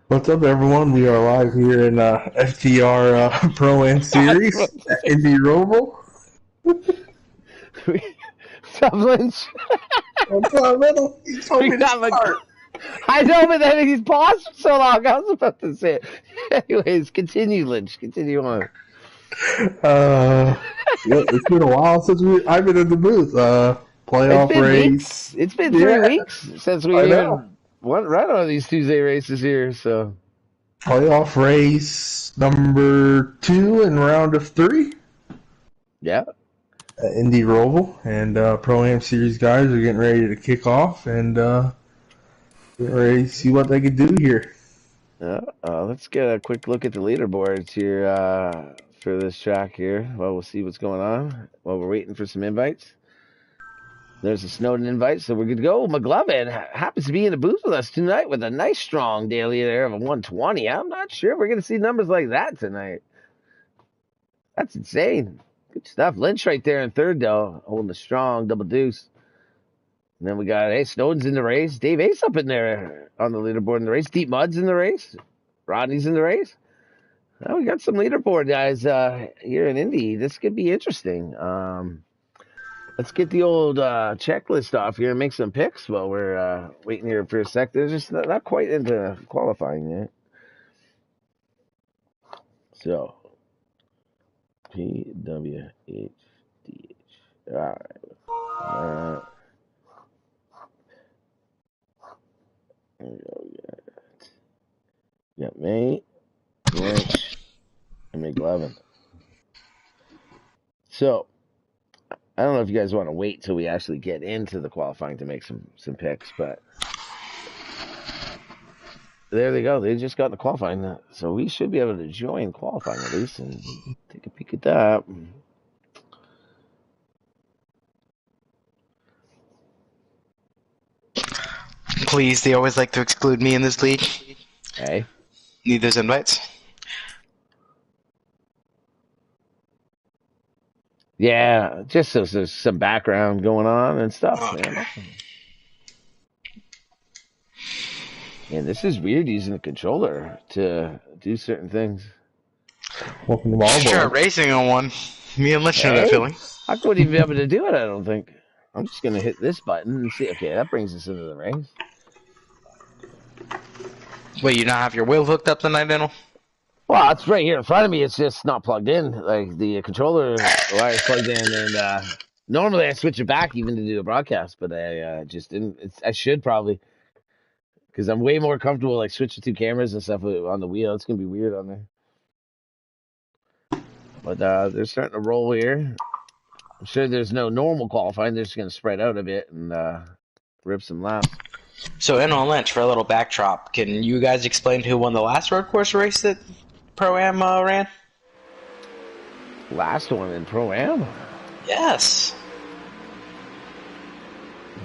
What's up, everyone? We are live here in FTR Pro-Am Series at Indy Roval. Lynch. What's up, Riddle? You told me to got start. I know, but then he's paused for so long. I was about to say it. Anyways, continue, Lynch. Continue on. It's been a while since I've been in the booth. It's Playoff been race. weeks. It's been 3 Yeah, weeks since we I know. even went right on these Tuesday races here. So Playoff race number 2 in round of 3 yeah, at Indy Roval. And Pro-Am Series guys are getting ready to kick off and getting ready to see what they can do here. let's get a quick look at the leaderboards here for this track here. Well, we'll see what's going on while we're waiting for some invites. There's a Snowden invite, so we're good to go. McLovin happens to be in the booth with us tonight with a nice strong daily there of a 120. I'm not sure if we're going to see numbers like that tonight. That's insane. Good stuff. Lynch right there in third, though, holding a strong double deuce. And then we got, hey, Snowden's in the race. Dave Ace up in there on the leaderboard in the race. Deep Mud's in the race. Rodney's in the race. Well, we got some leaderboard guys here in Indy. This could be interesting. Let's get the old checklist off here and make some picks while we're waiting here for a sec. They're just not quite into qualifying yet. So, PWHDH. All right. There we go. We got May, Lynch, and McLevin. So, I don't know if you guys want to wait till we actually get into the qualifying to make some picks, but there they go. They just got the qualifying, so we should be able to join qualifying at least and take a peek at that. Please, they always like to exclude me in this league. Hey, Need those invites? yeah, just so there's some background going on and stuff. Okay. And this is weird using the controller to do certain things. Welcome to Marlboro. Start racing on one. Me and Lynch know that feeling. I couldn't even be able to do it, I don't think. I'm just going to hit this button and see. Okay, that brings us into the race. Wait, you not have your wheel hooked up tonight, Daniel? Well, it's right here in front of me. It's just not plugged in. Like the controller wire is plugged in, and normally I switch it back even to do a broadcast, but I just didn't. I should probably, because I'm way more comfortable like switching two cameras and stuff on the wheel. It's gonna be weird on there. But they're starting to roll here. I'm sure there's no normal qualifying. They're just gonna spread out a bit and rip some laps. So, Daniel Lynch, for a little backdrop, can you guys explain who won the last road course race that Pro-Am ran? Last one in Pro-Am? Yes.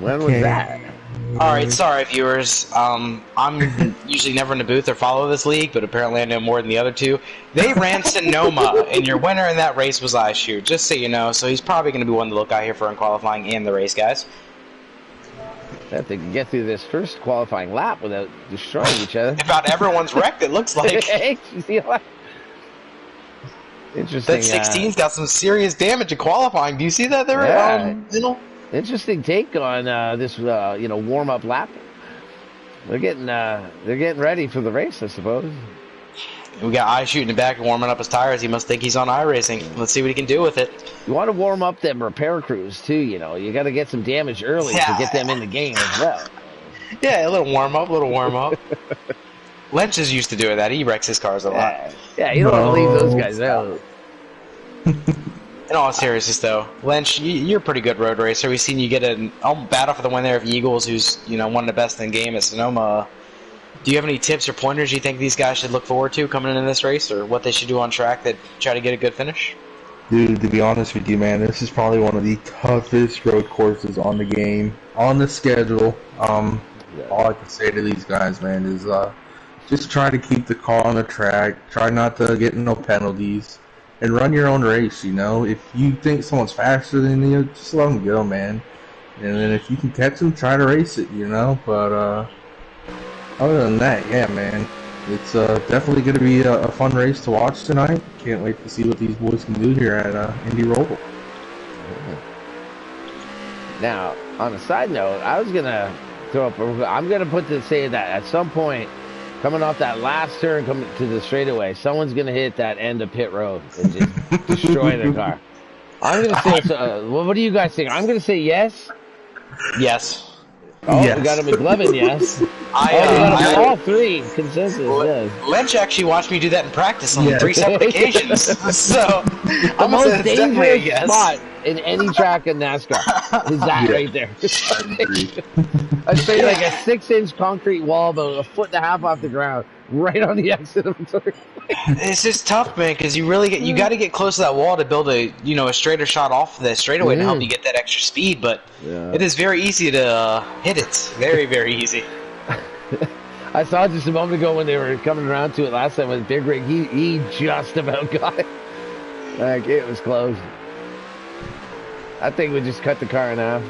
When was that? Alright, sorry viewers. I'm usually never in the booth or follow this league, but apparently I know more than the other two. They ran Sonoma, and your winner in that race was Ishu, just so you know. So he's probably going to be one to look out here for in qualifying and the race, guys. That they can get through this first qualifying lap without destroying each other. About everyone's wrecked, it looks like. You see that? Interesting. That 16's got some serious damage in qualifying. Do you see that there? Yeah. Interesting take on this, warm-up lap. They're getting ready for the race, I suppose. We got I shooting the back and warming up his tires. He must think he's on iRacing. Let's see what he can do with it. You want to warm up them repair crews too. You got to get some damage early to get them in the game as well. Yeah, a little warm up. Lynch is used to doing that. He wrecks his cars a lot. Yeah, you don't want to leave those guys out. In all seriousness, though, Lynch, you're a pretty good road racer. We've seen you get a battle for the win there of Eagles, who's one of the best in the game at Sonoma. Do you have any tips or pointers you think these guys should look forward to coming into this race, or what they should do on track that try to get a good finish? Dude, to be honest with you, man, this is probably one of the toughest road courses on the game, on the schedule. All I can say to these guys, man, is just try to keep the car on the track. Try not to get no penalties, and run your own race. If you think someone's faster than you, just let them go, man. And then if you can catch them, try to race it. But other than that, yeah, man, it's definitely going to be a fun race to watch tonight. Can't wait to see what these boys can do here at Indy Roval. Now, on a side note, I was gonna throw up. I'm gonna say that at some point, coming off that last turn, coming to the straightaway, someone's gonna hit that end of pit road and just destroy their car. I'm gonna say. Well, what do you guys think? I'm gonna say yes. Yes. Oh, yes. We got a McLovin, yes. We got all three consensus. Yes. Lynch actually watched me do that in practice on 3 separate occasions. So the most dangerous spot in any track in NASCAR is that right there. I'd say like a 6-inch concrete wall, about a foot and a half off the ground, right on the exit of the turn. It's just tough, man, because you got to get close to that wall to build a straighter shot off the straightaway to help you get that extra speed. But it is very easy to hit it. Very, very easy. I saw just a moment ago when they were coming around to it last time with Big Rig. He just about got it. Like, it was close. I think we just cut the car in half.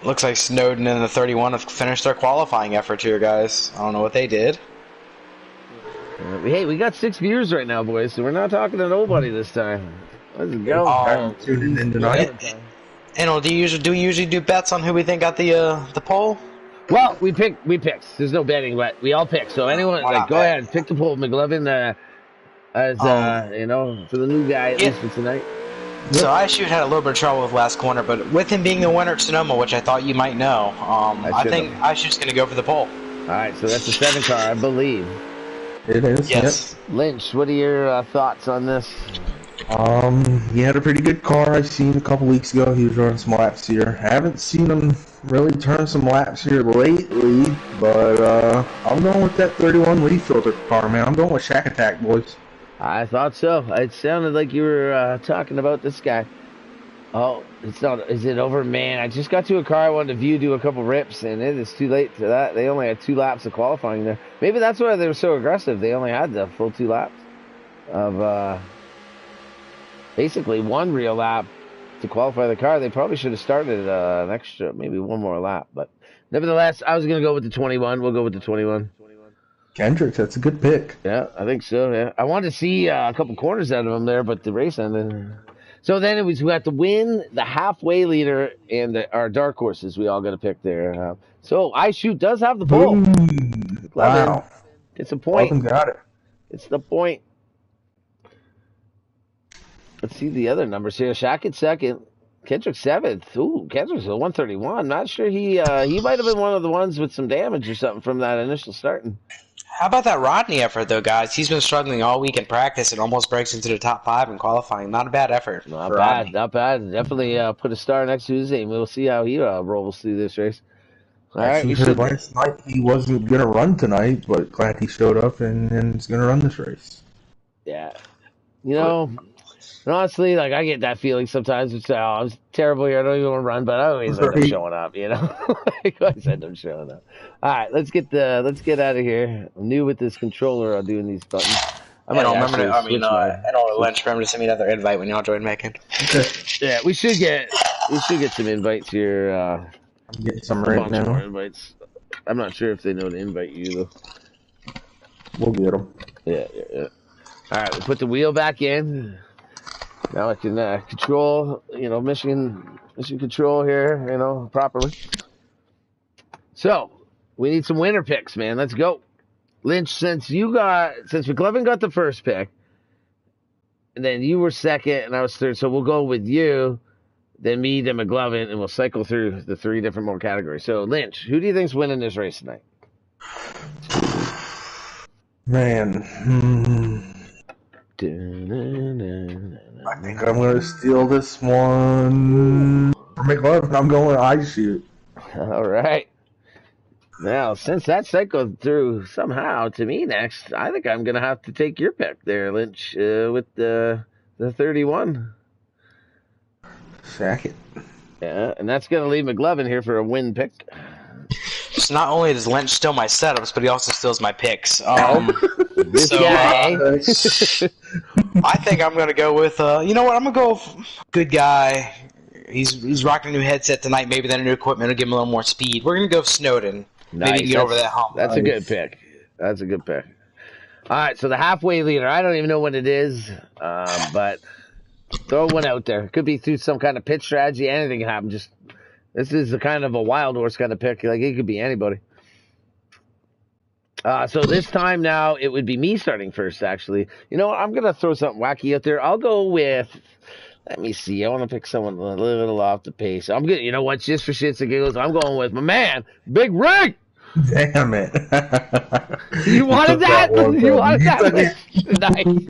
Looks like Snowden and the 31 have finished their qualifying effort here, guys. I don't know what they did. Hey, we got 6 viewers right now, boys, so we're not talking to nobody this time. Let's go. Tuning in tonight. And do you usually do bets on who we think got the poll? Well, we pick. There's no betting, but we all pick. So anyone, go ahead, pick the poll. McLovin, as for the new guy at least for tonight. So I had a little bit of trouble with last corner, but with him being the winner at Sonoma, which I thought you might know, I think Ishu's going to go for the pole. All right, so that's the 7 car, I believe. It is. Yes. Yep. Lynch, what are your thoughts on this? He had a pretty good car. I've seen a couple weeks ago. He was running some laps here. I haven't seen him really turn some laps here lately, but I'm going with that 31 leaf filter car, man. I'm going with Shack Attack, boys. I thought so. It sounded like you were talking about this guy. Oh, it's not. Is it over? Man, I just got to a car I wanted to view, do a couple rips, and it is too late for that. They only had 2 laps of qualifying there. Maybe that's why they were so aggressive. They only had the full 2 laps of basically 1 real lap to qualify the car. They probably should have started an extra, maybe 1 more lap. But nevertheless, I was going to go with the 21. We'll go with the 21. Kendricks, that's a good pick. Yeah, I think so, yeah. I wanted to see a couple corners out of him there, but the race ended. So then it was we had to win the halfway leader and our dark horses we all got to pick there. So iShoot does have the pole. Wow. It's a point. Welcome got it. It's the point. Let's see the other numbers here. Shaq at second. Kendrick 7th. Ooh, Kendrick's a 131. Not sure he might have been one of the ones with some damage or something from that initial starting. How about that Rodney effort, though, guys? He's been struggling all week in practice and almost breaks into the top 5 in qualifying. Not a bad effort. Not bad. Not bad. Definitely put a star next to his name. We'll see how he rolls through this race. All right. Last night he wasn't going to run tonight, but glad he showed up and is going to run this race. Yeah. You know, honestly, like I get that feeling sometimes. It's I'm terrible here. I don't even want to run, but I always end up showing up. You know, I always end up showing up. All right, let's get out of here. I'm new with this controller. I'm doing these buttons. I don't Lynch, remember to send me another invite when y'all join making. Okay. Yeah, we should get some invites here. I'm getting some right now. More invites. I'm not sure if they know to invite you though. We'll get them. Yeah. All right, we put the wheel back in. Now I can control, mission control here, properly. So we need some winner picks, man. Let's go, Lynch. Since McLovin got the first pick, and then you were second, and I was third. So we'll go with you, then me, then McLovin, and we'll cycle through the 3 different more categories. So Lynch, who do you think's winning this race tonight? Man. I think I'm going to steal this one from McLovin. I'm going iShoot. All right. Now, since that cycled through somehow to me next, I think I'm going to have to take your pick there, Lynch, with the 31. Second. Yeah, and that's going to leave McLovin here for a win pick. So not only does Lynch steal my setups, but he also steals my picks. This guy. I think I'm going to go with, you know what, I'm going to go good guy. He's rocking a new headset tonight. Maybe then a new equipment will give him a little more speed. We're going to go Snowden. Nice. Maybe get over that hump. That's a good pick. That's a good pick. All right, so the halfway leader. I don't even know what it is, but throw one out there. Could be through some kind of pitch strategy. Anything can happen. Just this is a kind of a wild horse kind of pick. Like it could be anybody. So this time now it would be me starting first. Actually, you know what? I'm gonna throw something wacky out there. I'll go with. Let me see. I want to pick someone a little off the pace. I'm good. You know what? Just for shits and giggles, I'm going with my man, Big Rick. Damn it! You wanted that? You wanted that? Nice.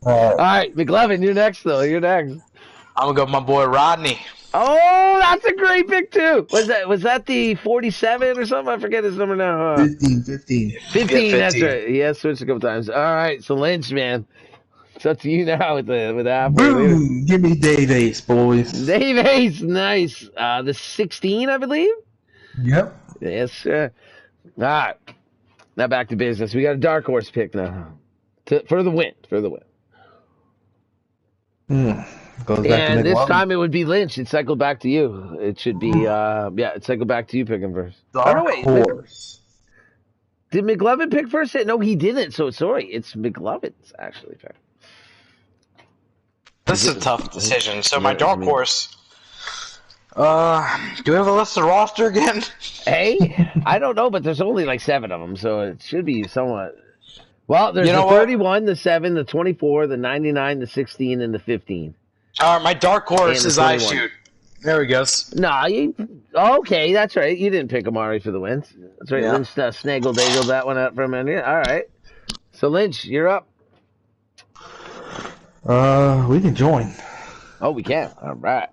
All right, McLevin, you're next though. You're next. I'm gonna go with my boy Rodney. Oh, that's a great pick too. Was that the 47 or something? I forget his number now. 15. 15. Yeah, 15. That's 15. right. Yeah, switched a couple times. All right, so Lynch, man, it's up to you now with the halfway. Boom! Give me Dave Ace, boys. Dave Ace, nice. The 16, I believe. Yep. Yes, sir. All right, now back to business. We got a dark horse pick now for the win. For the win. Goes back And to this McLovin. time it would be Lynch. It cycled back to you. It should be, it cycled back to you picking first. Dark horse. Did McLovin pick first? No, he didn't. So sorry, it's McLovin's actually pick. This is a tough decision. So my dark horse. Do we have a listed roster again? Hey, I don't know, but there's only like 7 of them, so it should be somewhat. Well, there's the 31, the 7, the 24, the 99, the 16, and the 15. All right, my dark horse is I Shoot. There he goes. Nah, okay, that's right. You didn't pick Amari for the win. That's right. Yeah. Lynch snaggle-daggled that one out from Indy. All right. So, Lynch, you're up. We can join. Oh, we can. All right.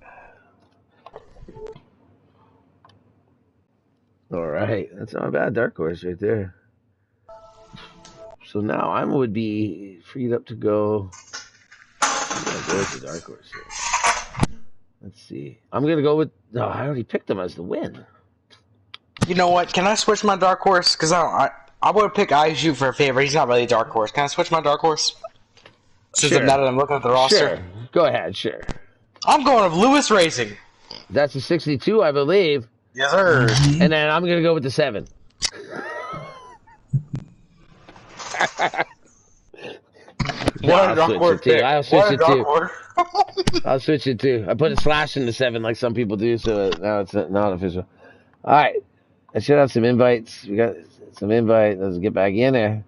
All right. That's not a bad dark horse right there. So now I would be freed up to go. There's the dark horse here. Let's see. I'm going to go with... No, I already picked him as the win. You know what? Can I switch my dark horse? Because I would pick I Shoot for a favor. He's not really a dark horse. Can I switch my dark horse? Sure. Now that I'm looking at the roster. Sure. Go ahead, sure. I'm going with Lewis Racing. That's a 62, I believe. Yes, sir. And then I'm going to go with the 7. I'll switch it too. I put a slash in the 7 like some people do, so now it's not official. All right. I should have some invites. We got some invites. Let's get back in there.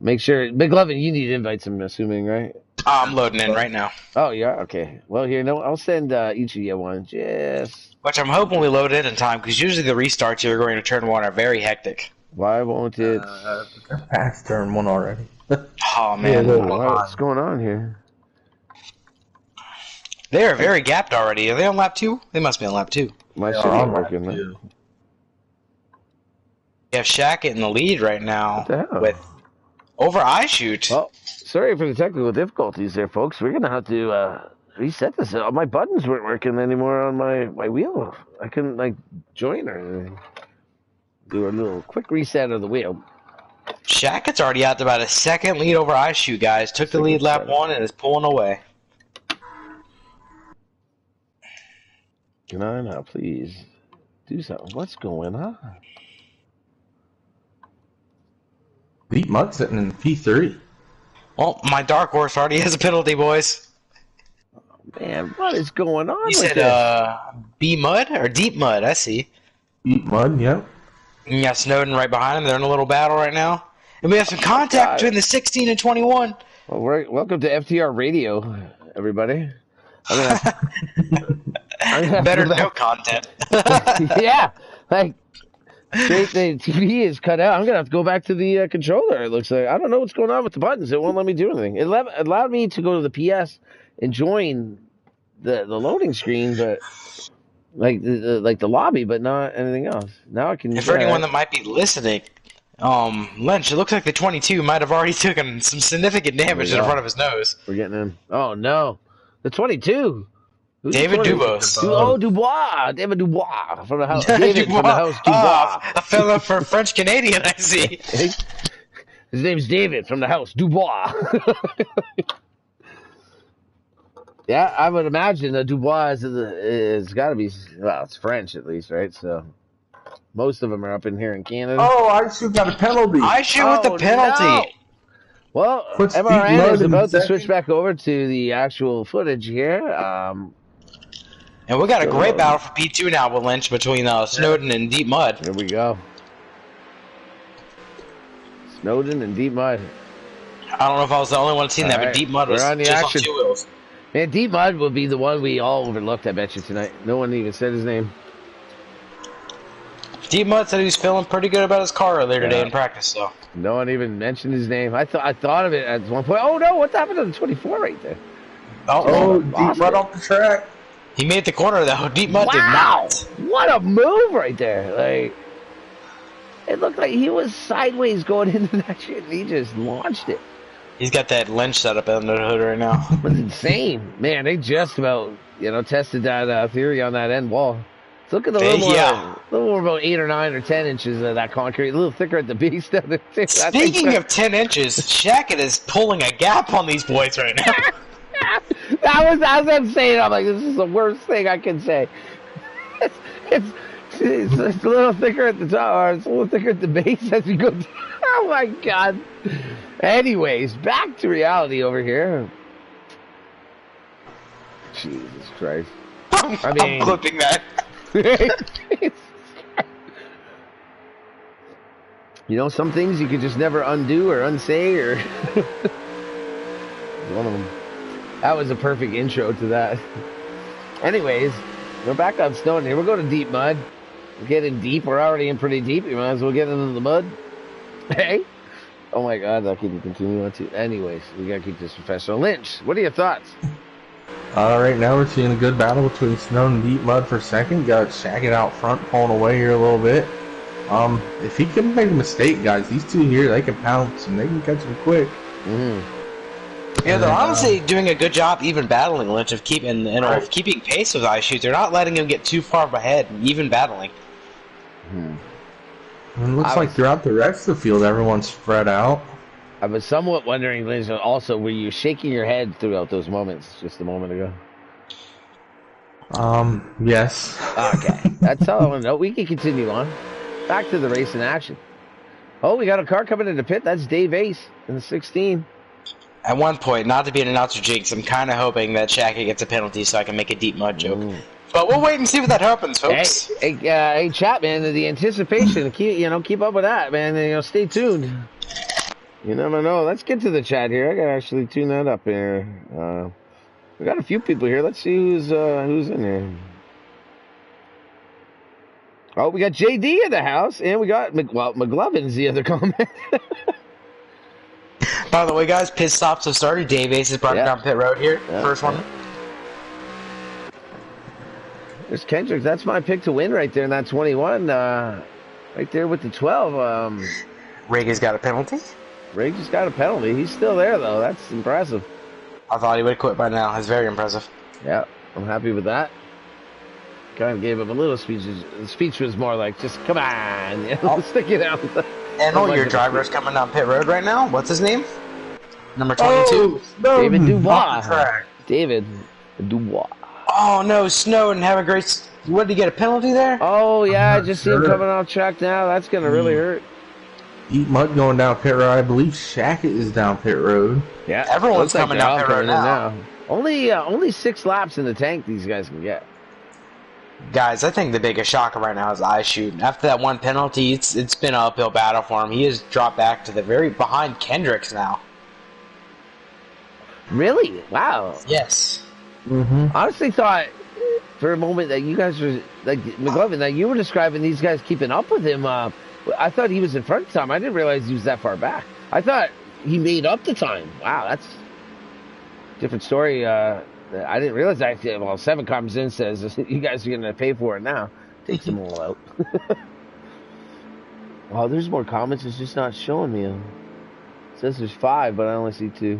Make sure. McLovin, you need invites, I'm assuming, right? I'm loading in right now. Oh, yeah? Okay. Well, here, no, I'll send each of you one. Just. Which I'm hoping we load in time, because usually the restarts you're going to turn 1 are very hectic. Why won't it? Past turn 1 already. Oh, man. What's going on here? They are very gapped already. Are they on lap 2? They must be on lap 2. My shit ain't working, man. You have Shaq in the lead right now with over I Shoot. Well, sorry for the technical difficulties there, folks. We're going to have to reset this. My buttons weren't working anymore on my wheel. I couldn't, join or anything. Do a little quick reset of the wheel. Shackett's already out to about a second lead over I Shoot, guys. Took the lead lap 1 and is pulling away. Can I now please do something? What's going on? Beat Mud sitting in P3. Well, my dark horse already has a penalty, boys. Man, what is going on? You said B Mud or Deep Mud? I see. Deep Mud, yep. And you got Snowden right behind him. They're in a little battle right now. And we have some contact between the 16 and 21. Well, welcome to FTR Radio, everybody. Better no content. Yeah, the TV is cut out. I'm going to have to go back to the controller, it looks like. I don't know what's going on with the buttons. It won't let me do anything. It allowed me to go to the PS and join the loading screen, but the lobby, but not anything else. Now I can. And for anyone that might be listening, Lynch, it looks like the 22 might have already taken some significant damage in front of his nose. We're getting in. Oh no, the 22. Who's David Dubois. Oh, Dubois. David Dubois from the house. David from the house. Dubois. A fella for French Canadian, I see. His name's David from the house. Dubois. Yeah, I would imagine that Dubois is got to be, well, it's French at least, right? So, Most of them are up in here in Canada. Oh, I should got a penalty. I shoot with the penalty. No. Well, Puts Deep MRN Mud is in about to second. switch back over to the actual footage here. And we got a great battle for P2 now with Lynch between Snowden and Deep Mud. Here we go. Snowden and Deep Mud. I don't know if I was the only one seeing that, but Deep Mud was on the just action. on 2 wheels. Man, Deep Mud will be the one we all overlooked, I bet you, tonight. No one even said his name. Deep Mud said he was feeling pretty good about his car earlier today in practice, so. No one even mentioned his name. I thought of it at one point. Oh, no, what happened to the 24 right there? Oh, Deep Mud off the track. He made the corner, though. Deep Mud did Wow! not. What a move right there. Like, it looked like he was sideways going into that shit, and he just launched it. He's got that Lynch setup under the hood right now. It was insane. Man, they just about, tested that theory on that end wall. It's looking a little more about 8 or 9 or 10 inches of that concrete, a little thicker at the base. Speaking of 10 inches, Shackett is pulling a gap on these boys right now. As I'm saying, I'm like, this is the worst thing I can say. It's a little thicker at the top, or it's a little thicker at the base as you go down. Oh my God. Anyways, back to reality over here. Jesus Christ. I'm clipping that. Some things you could just never undo or unsay, or one of them. That was a perfect intro to that. Anyways, we're back on Stone here. We're going to Deep Mud. We're getting deep. We're already in pretty deep. You might as well get into the mud. Hey. Oh my God, I can continue on to. Anyways, we gotta keep this professional. Lynch, what are your thoughts? Right now we're seeing a good battle between Snow and Deep Mud for second. Got Shackett out front, pulling away here a little bit. If he can make a mistake, guys, these two here, they can pounce and they can catch him quick. Yeah, they're honestly doing a good job even battling Lynch of keeping pace with iShoot. They're not letting him get too far ahead and even battling. And it looks like throughout the rest of the field, everyone's spread out. I was somewhat wondering, Lynch, also, were you shaking your head throughout those moments just a moment ago? Yes. Okay, that's all I want to know. We can continue on. Back to the race in action. Oh, we got a car coming into pit. That's Dave Ace in the 16. At one point, not to be an announcer jinx, I'm kind of hoping that Shackett gets a penalty so I can make a Deep Mud joke. But we'll wait and see if that happens, folks. Hey, chat, man, the anticipation, keep up with that, man. Stay tuned. You never know. Let's get to the chat here. I gotta actually tune that up here. We got a few people here. Let's see who's in here. Oh, we got JD in the house, and we got McLovin's the other comment. By the way, guys, pit stops have started. Dave Ace is brought down pit road here. First one. There's Kendrick. That's my pick to win right there in that 21. Right there with the 12. Reagan's got a penalty. Rig just got a penalty. He's still there, though. That's impressive. I thought he would have quit by now. It's very impressive. Yeah, I'm happy with that. Kind of gave him a little speech. The speech was more like, just come on, stick it out. And all your drivers coming down pit road right now. What's his name? Number 22. David Dubois. David Dubois. Oh no, Snowden have a great. What, did he get a penalty there? Oh yeah, I just see him coming off track now. That's gonna really hurt. Deep Mud going down pit road. I believe Shackett is down pit road. Yeah, everyone's coming down pit road now. Only 6 laps in the tank these guys can get. Guys, I think the biggest shocker right now is iShoot. After that one penalty, it's been an uphill battle for him. He has dropped back to the very behind Kendricks now. Really? Wow. Yes. Honestly thought for a moment that you guys were like McLovin, that you were describing these guys keeping up with him. I thought he was in front of time. I didn't realize he was that far back. I thought he made up the time. Wow, that's a different story. I didn't realize that. Well, 7 comes in, says you guys are going to pay for it now. Takes them all out. Oh, there's more comments. It's just not showing me them. It says there's 5, but I only see 2.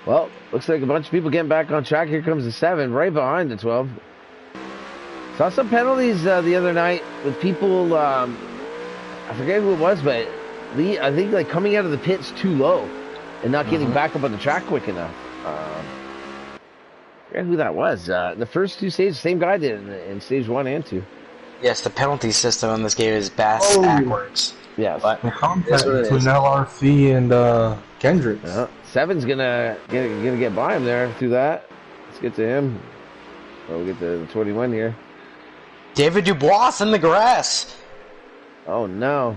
Well, looks like a bunch of people getting back on track. Here comes the 7, right behind the 12. Saw some penalties the other night with people. I forget who it was, but I think like coming out of the pits too low and not getting back up on the track quick enough. forget who that was. The first two stages, same guy did in stage 1 and 2. Yes, the penalty system in this game is backwards. Yes. But the contact between LRC and Kendricks. Seven's gonna get by him there through that. Let's get to him. We'll get to the 21 here. David Dubois in the grass. Oh no.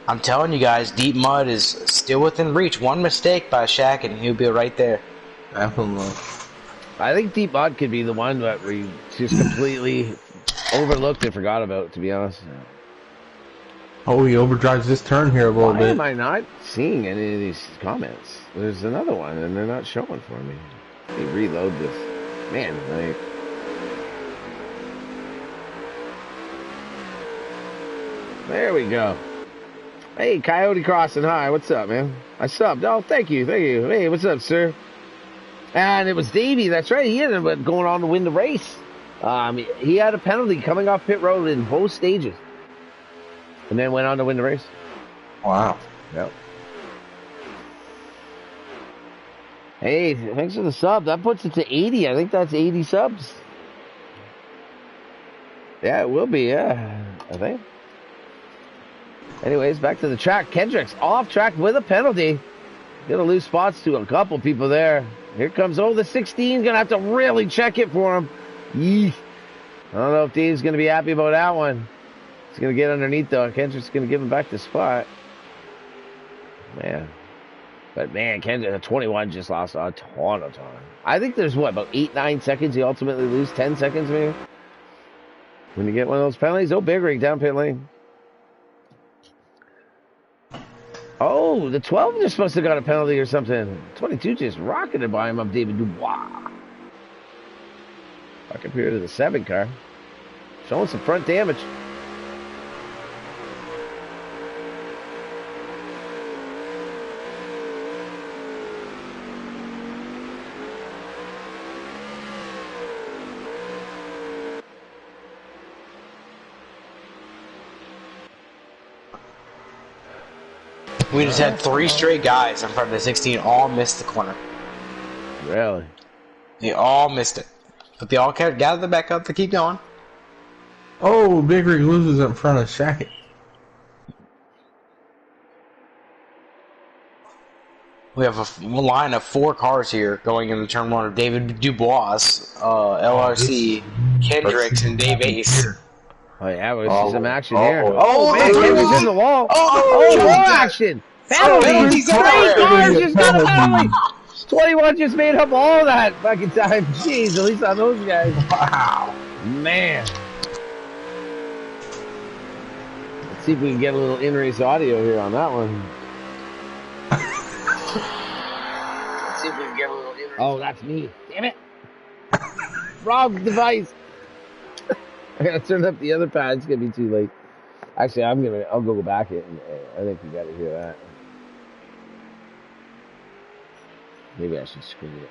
I'm telling you guys, deep mud is still within reach. One mistake by Shaq and he'll be right there. Definitely. I think deep mud could be the one that we just completely overlooked and forgot about, to be honest. Oh, he overdrives this turn here a little Why bit. am I not seeing any of these comments? There's another one, and they're not showing for me. Let me reload this. Man, like... There we go. Hey, Coyote Crossing, hi, what's up, man? I subbed. Oh, thank you. Hey, what's up, sir? And it was Davey, that's right. He ended up going on to win the race. He had a penalty coming off pit road in both stages. And then went on to win the race. Wow. Yep. Hey, thanks for the sub. That puts it to 80. I think that's 80 subs. Yeah, it will be, yeah. I think. Anyways, back to the track. Kendricks off track with a penalty. Gonna lose spots to a couple people there. Here comes, the 16. Gonna have to really check it for him. Yeesh. I don't know if Dave's gonna be happy about that one. He's gonna get underneath though. Kendrick's gonna give him back the spot. Man. But man, Kendrick, 21 just lost a ton of time. I think there's about 8-9 seconds you ultimately lose. 10 seconds maybe. When you get one of those penalties. Oh, big rig down pit lane. Oh, the 12 just must have got a penalty or something. 22 just rocketed by him up David Dubois. Back up here to the 7 car. Showing some front damage. We just had 3 straight guys in front of the 16, all missed the corner. Really? They all missed it. But they all gathered them back up to keep going. Oh, Big Rig loses in front of Shaq. We have a line of 4 cars here going into turn 1 of David Dubois, LRC, Kendricks, and Dave Ace. Oh, yeah, we'll see some action here. Oh, man, Kendrick's in the wall. Oh, more action. Penalty. Straight cars just got a penalty. 21 just made up all that fucking time. Jeez, at least on those guys. Wow. Man. Let's see if we can get a little in-race audio here on that one. Let's see if we can get a little in-race. Oh, that's me. Damn it. Wrong device. I gotta turn up the other pad. It's gonna be too late. Actually, I'll go back it. And I think you gotta hear that. Maybe I should screen it.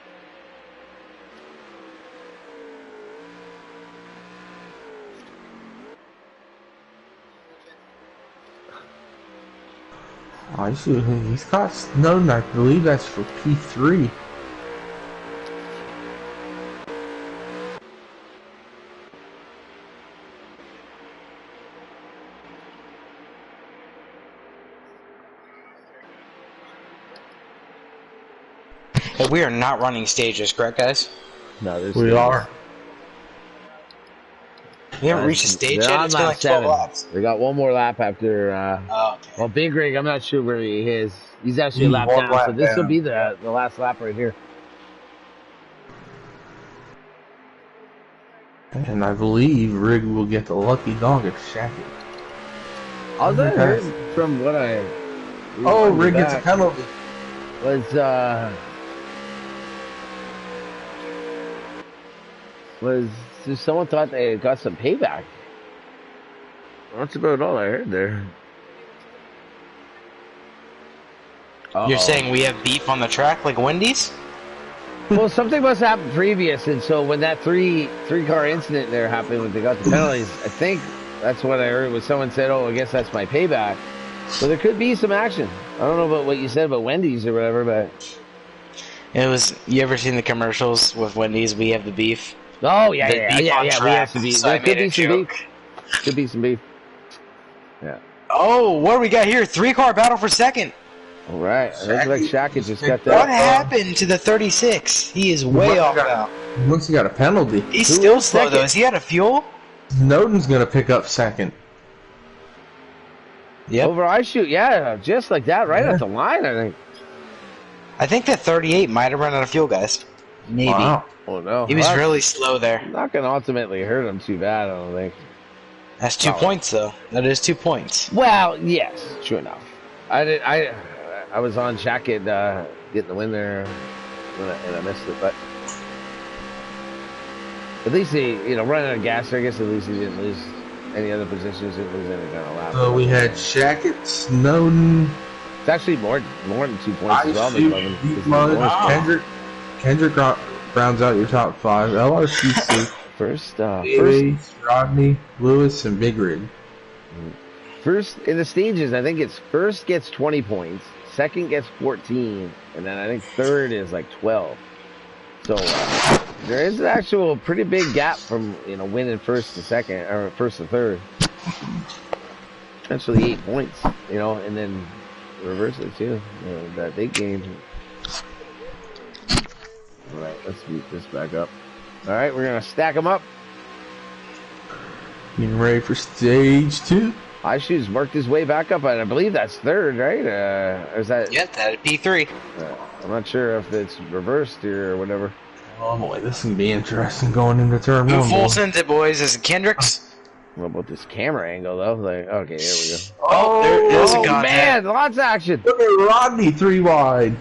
I see. He's got snowed. I believe that's for P3. Hey, we are not running stages, correct, guys? No, We are. We haven't reached a stage yet. It's been like 12 laps. We got one more lap after. Okay. Well, Big Rig, I'm not sure where he is. He's actually a lap One down, lap so this will down. be the last lap right here. And I believe Rig will get the lucky dog at Shaq. All I heard from what I. Oh, Rig gets a penalty. Was just someone thought they had got some payback. That's about all I heard there. You're saying we have beef on the track like Wendy's? Well, something must have happened previous, and so when that three car incident there happened when they got the penalties, I think that's what I heard was someone said, "Oh, I guess that's my payback." So there could be some action. I don't know about what you said about Wendy's or whatever, but It was. You ever seen the commercials with Wendy's? We have the beef. Oh yeah, The yeah, beef yeah, on yeah. We track, have some beef. so There I could made be a some joke. beef. Could be some beef. Yeah. Oh, what do we got here? 3-car battle for second. All right. It looks like Shaq just got What that. happened to the 36? He is way off now. He must have got a penalty. He's Who still is slow though. second? Is he out of fuel? Snowden's gonna pick up second. Yep. Over I shoot. Yeah, just like that, right Yeah. at the line. I think. I think that 38 might have run out of fuel, guys. Maybe. Wow. Oh no. He was That's really slow there. not gonna ultimately hurt him too bad. I don't think. That's 2 points though. That is 2 points. Well, yes, true enough. I was on Jacket getting the win there, and I missed it. But at least he, running out of gas there. I guess at least he didn't lose any other positions. Didn't lose any kind of lap. So we had Shackett, Snowden, It's actually more than 2 points as well. Kendrick rounds out your top 5. LRCC, First, Rodney, Lewis, and Big Rig. First in the stages, I think it's first gets 20 points, second gets 14, and then I think third is like 12. So there is an actual pretty big gap from winning first to second or first to third. Actually 8 points, and then reverse it too. That they gained. All right, let's beat this back up. All right, we're gonna stack them up. Getting ready for stage 2. iShoes worked his way back up, and I believe that's third, right? Or is that? Yep, that'd be 3. I'm not sure if it's reversed here or whatever. Oh boy, this is gonna be interesting going into turn 1. Who full sent it, boys? Is it Kendricks? What about this camera angle though? Like, okay, here we go. Oh, there is a contact. Man, lots of action. Look at Rodney 3 wide.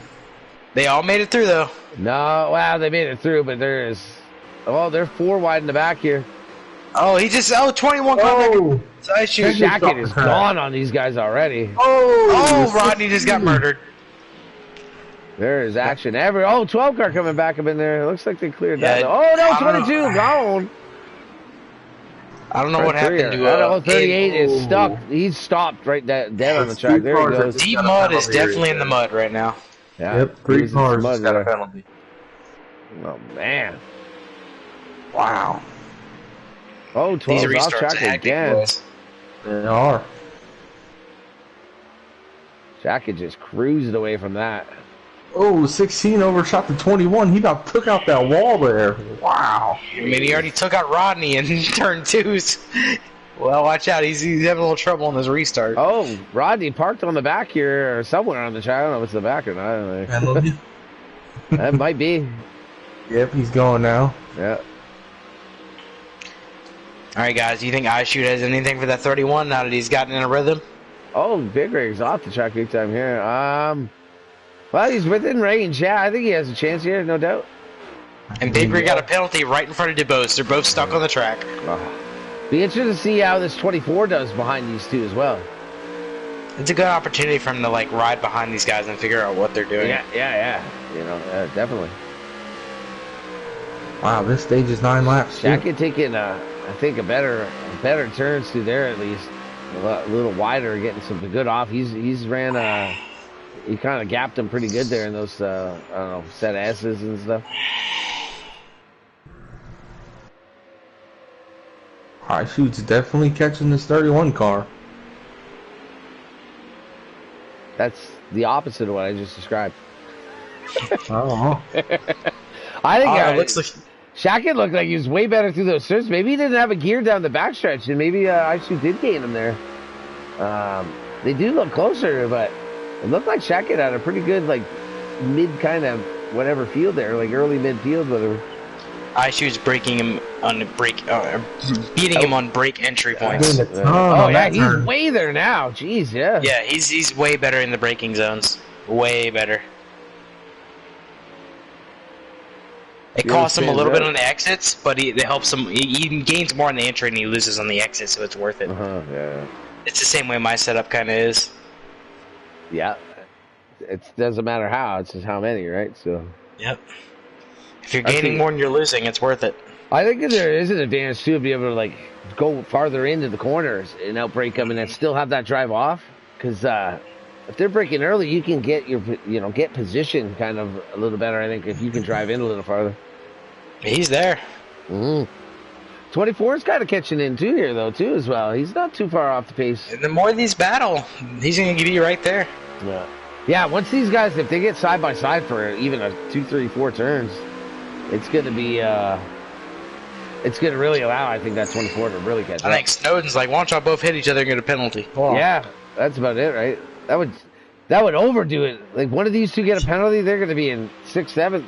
They all made it through though. No, wow, they made it through, but they're 4 wide in the back here. Oh, 21 contact. Oh, So I shoot. Shackett is gone on these guys already. Oh, Rodney just got murdered. There is action. 12 car coming back up in there. It looks like they cleared that. Yeah, Oh no, I don't 22 gone. I don't know what happened to 38 is stuck. He's stopped right dead on the track. There he goes. Deep mud is definitely in the mud right now. Yeah, Yep, 3 he's in cars some just mud got a there. penalty. Oh man. Wow. Oh, These 12 off restarts track are hectic, again. boys. They are. Jacket just cruised away from that. Oh, 16 overshot the 21. He about took out that wall there. Wow. I mean, he already took out Rodney in turn 2s. Well, watch out. He's having a little trouble on his restart. Oh, Rodney parked on the back here or somewhere on the track. I don't know if it's the back or not. I don't know. Penalty. That might be. Yep, he's going now. Yeah. All right, guys. Do you think iShoot has anything for that 31 now that he's gotten in a rhythm? Oh, Big Rig's off the track big time here. Well, he's within range. Yeah, I think he has a chance here, no doubt. And Big Rig got a penalty right in front of DeBose. They're both stuck on the track. Be interested to see how this 24 does behind these two as well. It's a good opportunity for him to ride behind these guys and figure out what they're doing. Yeah. Definitely. Wow, this stage is 9 laps. too. Jacket taking, I think, a better turns through there at least. A little wider, getting some good off. He's ran, he kind of gapped him pretty good there in those, I don't know, set S's and stuff. iShoot's definitely catching this 31 car. That's the opposite of what I just described. Oh. I think It looks like Shackett looked like he was way better through those turns. Maybe he didn't have a gear down the backstretch, and maybe iShoot did gain him there. They do look closer, but it looked like Shackett had a pretty good, mid kind of whatever field there, early mid field, whatever. iShoot's breaking him on the beating him on break entry points. He's way there now. Jeez, yeah. Yeah, he's way better in the braking zones. Way better. It costs him a little bit on the exits, but it helps him. He gains more on the entry and he loses on the exit, so it's worth it. Yeah. It's the same way my setup kind of is. Yeah. It doesn't matter how, it's just how many, right? So. Yep. If you're gaining more than you're losing, it's worth it. I think there is an advantage too to be able to go farther into the corners and outbreak them, and then still have that drive off. Because if they're braking early, you can get get position kind of a little better. I think if you can drive in a little farther. He's there. 24 is kind of catching in too here though too as well. He's not too far off the pace. And the more these battle, he's gonna be right there. Yeah. Yeah. Once these guys, if they get side by side for even a 2, 3, 4 turns, it's gonna be it's gonna really allow, I think, that 24 to really catch up. I think Snowden's like, why don't y'all both hit each other and get a penalty? Yeah, that's about it, right? That would overdo it. Like one of these two get a penalty, they're gonna be in 6th, 7th.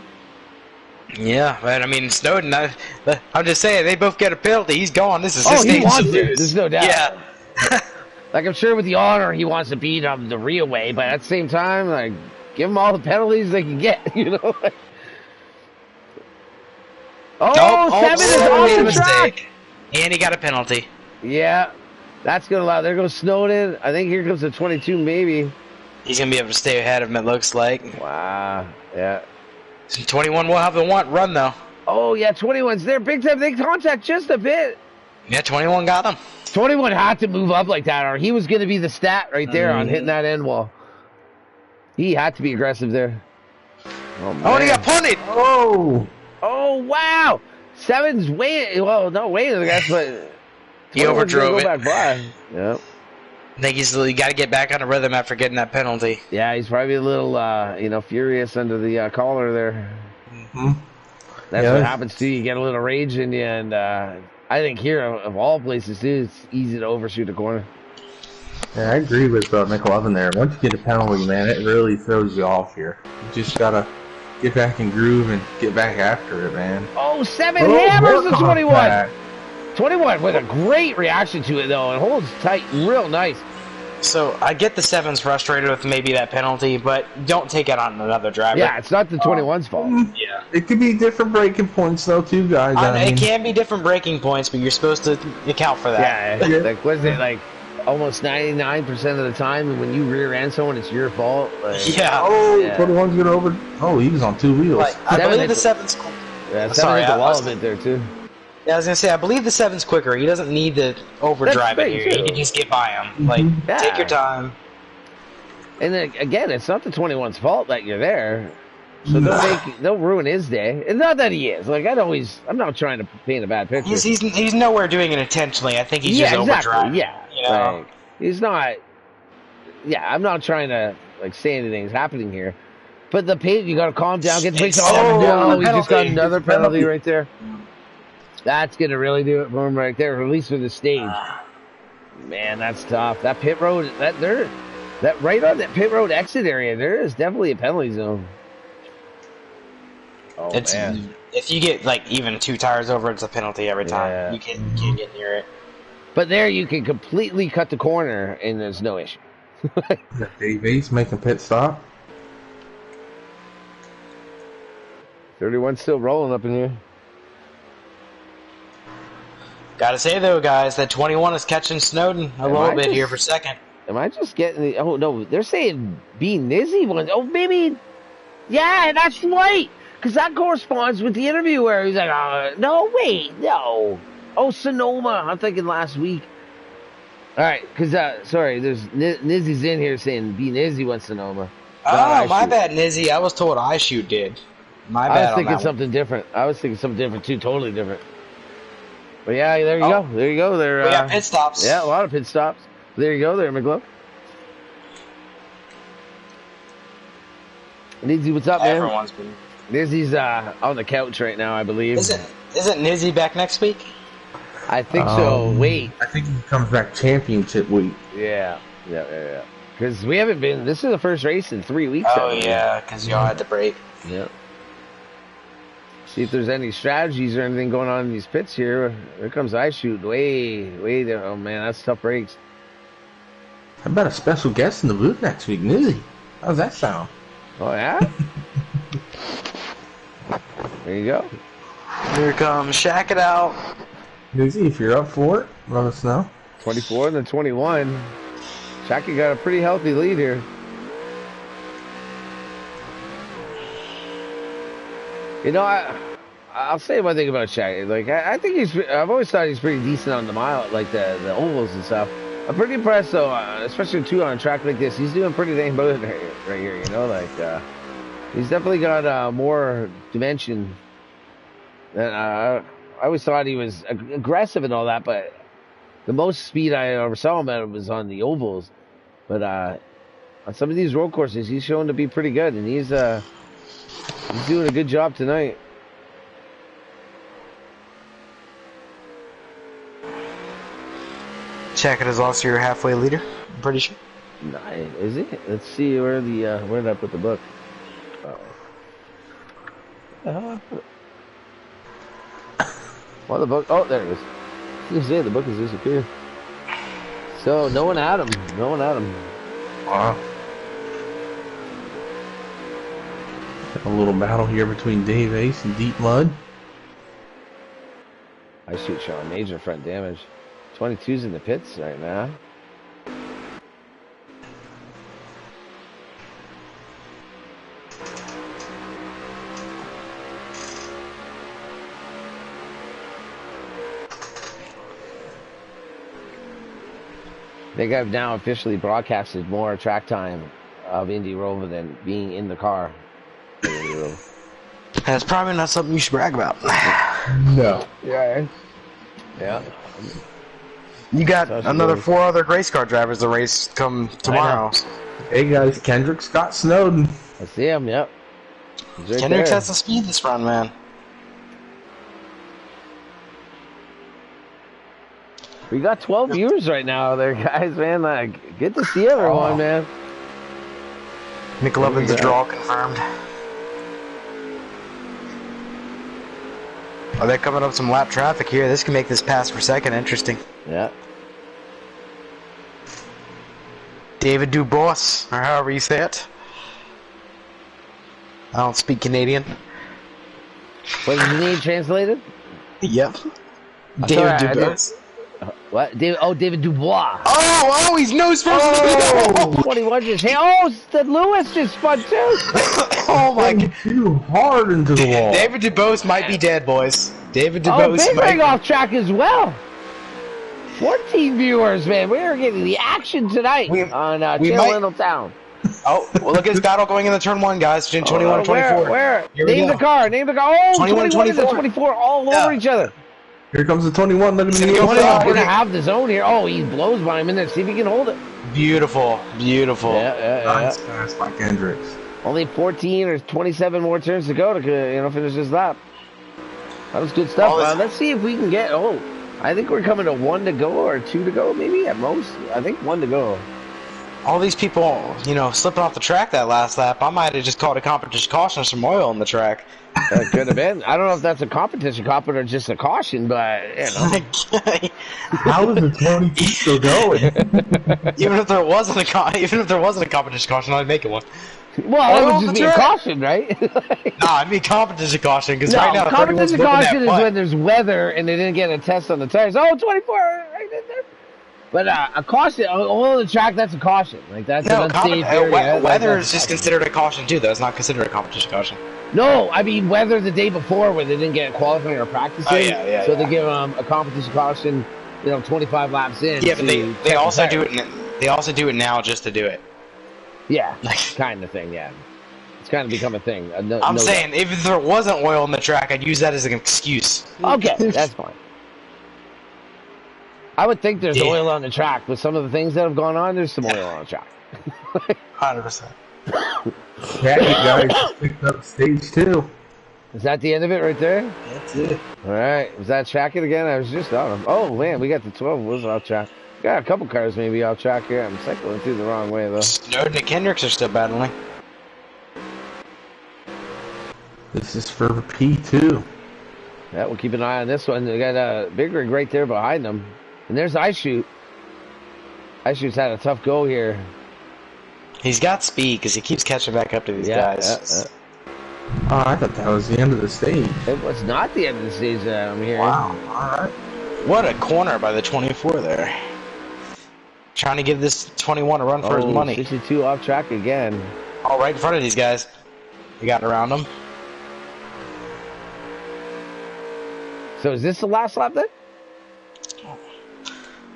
Yeah, but I mean, Snowden, I'm just saying, they both get a penalty. He's gone. This is his he stage wants to it. lose. There's no doubt. Yeah. Like, I'm sure with the honor, he wants to beat him the real way, but at the same time, like, give them all the penalties they can get, you know? Seven is off the track! And he got a penalty. Yeah, that's going to allow. There goes Snowden. I think here comes the 22, maybe. He's going to be able to stay ahead of him, it looks like. Wow, yeah. 21 will have the run, though. Oh, yeah, 21's there. Big time. They contact just a bit. Yeah, 21 got him. 21 had to move up like that, or he was going to be the stat right there on hitting that end wall. He had to be aggressive there. Oh, and he got punted. Oh, wow. 7's way, well, not way to the guys, but he overdrove it. Back by. Yep. I think he's got to get back on the rhythm after getting that penalty. Yeah, he's probably a little, furious under the collar there. That's what happens to you. You get a little rage in you, and I think here, of all places, too, it's easy to overshoot a corner. Yeah, I agree with McLovin there. Once you get a penalty, man, it really throws you off here. You just gotta get back in groove and get back after it, man. 7 hammers the 21. 21 with a great reaction to it, though, and holds tight real nice. So, I get the 7's frustrated with maybe that penalty, but don't take it on another driver. Yeah, it's not the 21's fault. Yeah. It could be different breaking points, though, too, guys. It can be different breaking points, but you're supposed to account for that. Yeah, like, was it, like, almost 99% of the time when you rear end someone, it's your fault? Like, yeah. 21's gonna over... Oh, he was on 2 wheels. Like, I believe the 7's... Yeah, 7 hit the wall a bit there, too. Yeah, I was gonna say, I believe the 7's quicker. He doesn't need to overdrive it here. He can just get by him. Like, take your time. And then, again, it's not the 21's fault that you're there. So they'll ruin his day. It's not that he is. Like, I'm not trying to paint a bad picture. He's nowhere doing it intentionally. I think he's just overdriving. Yeah, you know? Like, he's not. Yeah, I'm not trying to say anything's happening here. But the paint, you got to calm down, get the pace. No, he just got another penalty right there. That's gonna really do it for him right there, at least for the stage. Man, that's tough. That pit road, that right on that pit road exit area, there is definitely a penalty zone. Oh, man. If you get like even 2 tires over, it's a penalty every time. Yeah. You can't get near it. But there you can completely cut the corner and there's no issue. Dave Ace making pit stop. 31 still rolling up in here. Gotta say though, guys, that 21 is catching Snowden a little bit here for second. Am I just getting the... Oh, no, they're saying B. Nizzy won. Oh, maybe... Yeah, that's right. Because that corresponds with the interview where he's like, no, wait, no. Oh, Sonoma. I'm thinking last week. All right, because, sorry, there's Nizzy's in here saying B. Nizzy won Sonoma. Oh, my bad, Nizzy. I was told I shoot did. My bad. I was thinking something different. I was thinking something different, too. Totally different. But yeah, there you go. There you go. There. We got pit stops. Yeah, a lot of pit stops. There you go. There, McGlow. Nizzy, what's up, man? Everyone's been. Nizzy's on the couch right now, I believe. Isn't Nizzy back next week? I think so. Wait. I think he comes back championship week. Yeah. Because we haven't been. This is the first race in 3 weeks. Oh yeah, because y'all had to break. Yeah. See if there's any strategies or anything going on in these pits here. Here comes I shoot way there. Oh man, that's tough breaks. How about a special guest in the booth next week, Nizzy? How's that sound? Oh yeah. There you go. Here comes Shack It Out. Nizzy, if you're up for it, let us know. 24 and the 21. Shaka got a pretty healthy lead here. You know, I'll say one thing about Shaq. Like, I think I've always thought he's pretty decent on the mile, like the ovals and stuff. I'm pretty impressed though, especially too on a track like this. He's doing pretty dang good right here. You know, like he's definitely got more dimension. And I always thought he was aggressive and all that, but the most speed I ever saw him at was on the ovals. But on some of these road courses, he's shown to be pretty good, and he's doing a good job tonight. Check it as also your halfway leader. I'm pretty sure. Nice. Is it? Let's see where did I put the book? Well, the book. Oh, there it is. You see, the book has disappeared. So no one had him. No one had him. Wow. A little battle here between Dave Ace and Deep Mud. I shoot showing major front damage. 22's in the pits right now. I think I've now officially broadcasted more track time of Indy Roval than being in the car. That's probably not something you should brag about. No. Yeah. Yeah. You got another 4 other race car drivers to race come tomorrow. Hey guys, Kendrick Scott Snowden. I see him, yep. Right Kendrick there. has the speed this run, man. We got 12 viewers right now there, guys, man. Like, good to see everyone, man. McLovin's a draw confirmed. Oh, they're coming up some lap traffic here. This can make this pass for second interesting. Yeah. David Dubois, or however you say it. I don't speak Canadian. What did you need translated? Yep. David Dubois. What? David Dubois. Oh, he's nose first. Oh, 21 just hit. Oh, Lewis just spun too. Oh my god. Too hard into the wall. David Dubois might be dead, boys. David Dubois Big might Ring off track as well. 14 viewers, man. We are getting the action tonight on Little Town. Oh, well, look at his battle going into turn 1, guys. 21 24. Where? Here we Name go. the car. Oh, 21 24. and 24 all over each other. Here comes the 21. Look at the He's He's gonna going to have the zone here. Oh, he blows by him in there. See if he can hold it. Beautiful. Yeah. Nice pass by Kendricks. Only 14 or 27 more turns to go to finish this lap. That was good stuff. Let's see if we can get. Oh, I think we're coming to 1 to go or 2 to go, maybe at most. I think 1 to go. All these people, slipping off the track that last lap. I might have just called a competition caution or some oil on the track. That could have been. I don't know if that's a competition caution or just a caution, but How is the 22 still going? even if there wasn't a competition caution, I'd make it one. Well, it would just be a caution, right? Nah, I'd be competition caution because right now competition caution is when there's weather and they didn't get a test on the tires. Oh, 24 right in there. But a caution, on the track, that's a caution. Like that's an unsafe area. Weather is just considered a caution too, though. It's not considered a competition caution. No, I mean weather the day before when they didn't get qualifying or practicing. Oh, yeah. So they give them a competition caution, 25 laps in. Yeah, but they also do it. They also do it now just to do it. Yeah, kind of thing. Yeah, it's kind of become a thing. I'm saying if there wasn't oil in the track, I'd use that as an excuse. Okay, that's fine. I would think there's oil on the track, but some of the things that have gone on, there's some oil on the track. 100%. Yeah, you guys picked up stage 2. Is that the end of it right there? That's it. All right. Was that track it again? I was just on them. Oh, man, we got the 12 was off track. Got a couple cars maybe off track here. I'm cycling through the wrong way, though. Snowden and Kendricks are still battling. This is for P2. Yeah, we'll keep an eye on this one. They got a big rig right there behind them. And there's iShoot. iShoot's had a tough go here. He's got speed because he keeps catching back up to these guys. Oh, I thought that was the end of the stage. It was not the end of the stage that I'm hearing. Wow. All right. What a corner by the 24 there. Trying to give this 21 a run for his money. 62 off track again. All right in front of these guys. He got around them. So is this the last lap then?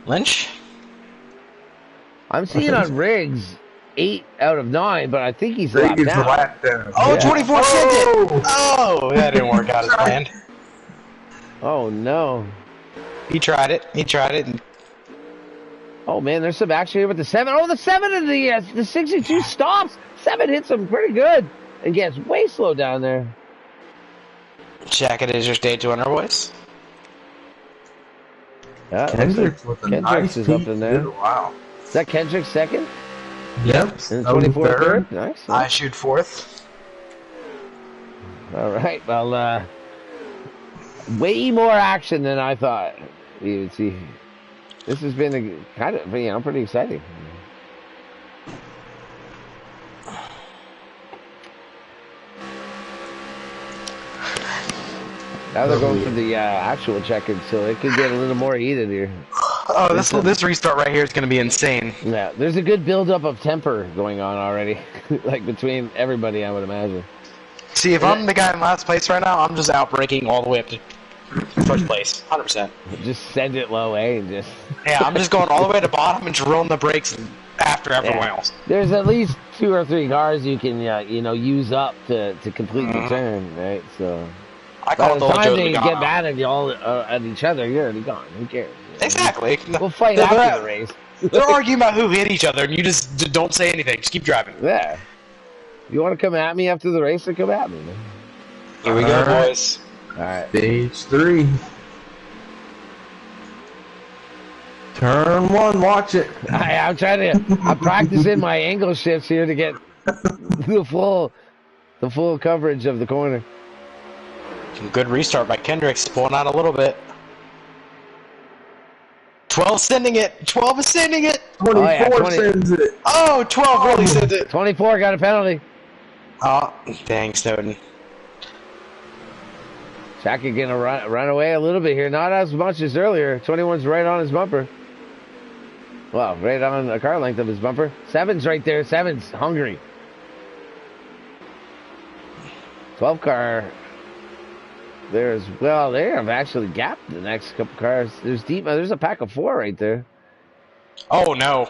Lynch? I'm seeing on Riggs 8 out of 9, but I think he's a lap Riggs down. lap down. Oh, Yeah. 24 sent it! Oh, that didn't work out as planned. Oh, no. He tried it. He tried it. And... Oh, man, there's some action here with the 7. Oh, the 7 and the 62 stops. 7 hits him pretty good. And gets way slow down there. Jacket is your stage winner, boys. Yeah, Kendrick's with a nice is up in there. Wow. Is that Kendrick's second? Yep. And 24 third? Nice. I shoot fourth. All right. Well, way more action than I thought you would see. This has been a kind of, pretty exciting. Now they're going for the actual check-in, so it could get a little more heated here. Oh, this restart right here is going to be insane. Yeah, there's a good build-up of temper going on already, like between everybody, I would imagine. See, if I'm the guy in last place right now, I'm just outbreaking all the way up to first place, 100%. Just send it low, and just... Yeah, I'm just going all the way to bottom and drilling the brakes after everyone else. There's at least 2 or 3 cars you can, use up to complete the turn, right? So... I call By the time they get mad at you all at each other, you're already gone. Who cares? Exactly. We'll fight after the race. They're arguing about who hit each other, and you just don't say anything. Just keep driving. Yeah. You want to come at me after the race, then come at me, man. Here we go, boys. All right. Stage 3. Turn 1, watch it. I'm practicing my angle shifts here to get the full coverage of the corner. Good restart by Kendricks, pulling out a little bit. 12 sending it. 12 is sending it. 24 sends it. Oh, 12 really sent it. 24 got a penalty. Oh, dang, Snowden. Shaka gonna run away a little bit here, not as much as earlier. 21's right on his bumper. Well, right on a car length of his bumper. 7's right there. 7's hungry. 12 car. They have actually gapped the next couple cars. There's a pack of 4 right there. Oh no!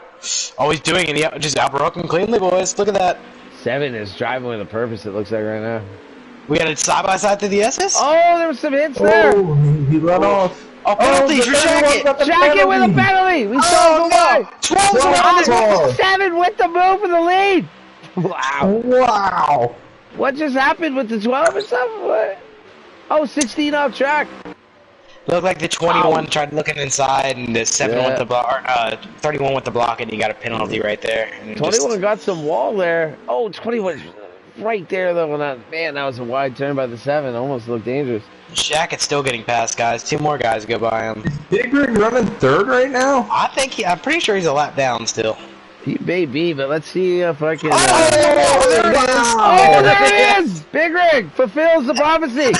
Oh, he's doing it. He just outbroke him cleanly, boys. Look at that. 7 is driving with a purpose. It looks like right now. We got it side by side to the SS. Oh, there was some hits there. Oh, he let off. Oh, penalty for Jacket. Jacket with a penalty. We saw him away. 12. 7 with the move for the lead. Wow. Wow. What just happened with the 12 or something? What? Oh, 16 off track. Looked like the 21 tried looking inside, and the 7 went the block, 31 went the block, and he got a penalty right there. And 21 got some wall there. Oh, 21 right there though. Man, that was a wide turn by the 7. Almost looked dangerous. Shackett's still getting past guys. 2 more guys go by him. Is Big Rig running 3rd right now? I'm pretty sure he's a lap down still. He may be, but let's see if I can. Oh, there it is! Oh, there it is! Big Rig fulfills the prophecy.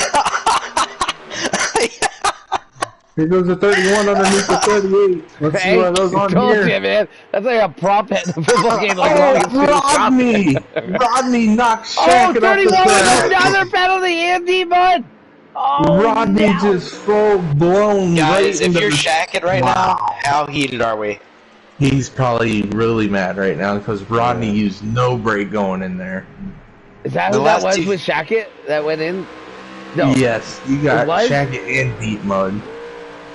Here goes the 31 underneath the 38. Let's see what goes on told here. You, man. That's like a prop at the football game. Like Rodney! Rodney knocks Shackett off the 31 track. another penalty, Andy, bud. Oh, Rodney just full blown. Guys, right if you're Shackett right now, how heated are we? He's probably really mad right now because Rodney used no brake going in there. Is that who that was with Shackett that went in? No. Yes, you got Shackett in deep mud.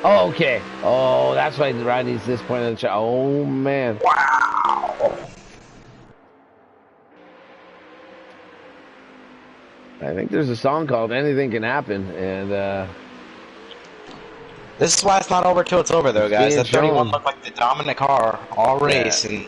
Oh, okay. Oh, that's why Rodney's this point of the track. Oh, man. Wow. I think there's a song called Anything Can Happen, and this is why it's not over till it's over, though, guys. That 31 looked like the dominant car all race, and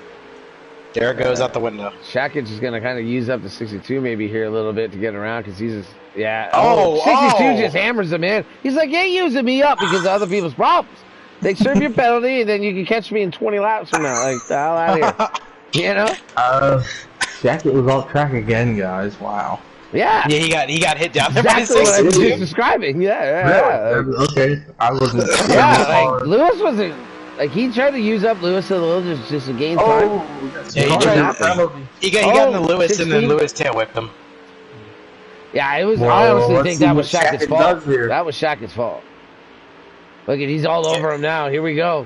there it goes out the window. Shackett is going to kind of use up the 62 maybe here a little bit to get around because he's just, 62 just hammers him in. He's like, you ain't using me up because of other people's problems. They serve your penalty, and then you can catch me in 20 laps from now. Like, the hell out of here. You know? Shackett was off track again, guys. Wow. Yeah. Yeah, he got hit down there exactly by the what I was 62. just describing. Yeah. Really? Okay. I wasn't. Yeah, like, Lewis wasn't. Like, he tried to use up Lewis a little just to gain time. Yeah, he got into Lewis, 16? And then Lewis tail whipped him. Yeah, it was. I honestly think that was Shackett's fault. That was Shackett's fault. Look at, he's all over him now. Here we go.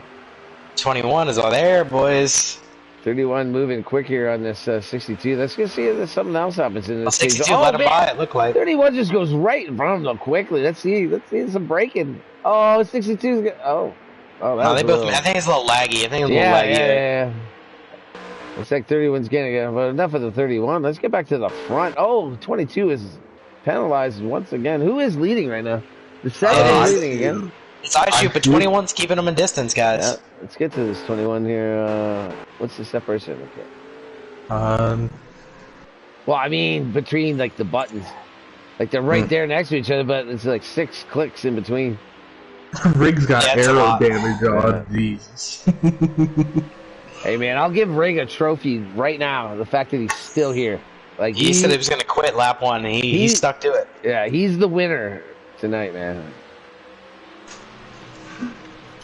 21 is all there, boys. 31 moving quick here on this 62. Let's go see if something else happens in this case. 62 let him by it, look like. 31 just goes right in front of them quickly. Let's see some braking. Oh, 62. Oh, no, they both. I think it's a little laggy. I think it's a little laggy. Yeah. Looks like 31's getting it, but enough of the 31. Let's get back to the front. Oh, 22 is penalized once again. Who is leading right now? The 7 is leading again. It's iShoot, but 21's keeping them in distance, guys. Yeah, let's get to this 21 here. What's the separation? Okay. Well, I mean, between like the buttons, like they're right there next to each other, but it's like 6 clicks in between. Rig's got arrow damage on. Jesus. Hey man, I'll give Rig a trophy right now. The fact that he's still here. Like he said he was gonna quit lap 1. He stuck to it. Yeah, he's the winner tonight, man.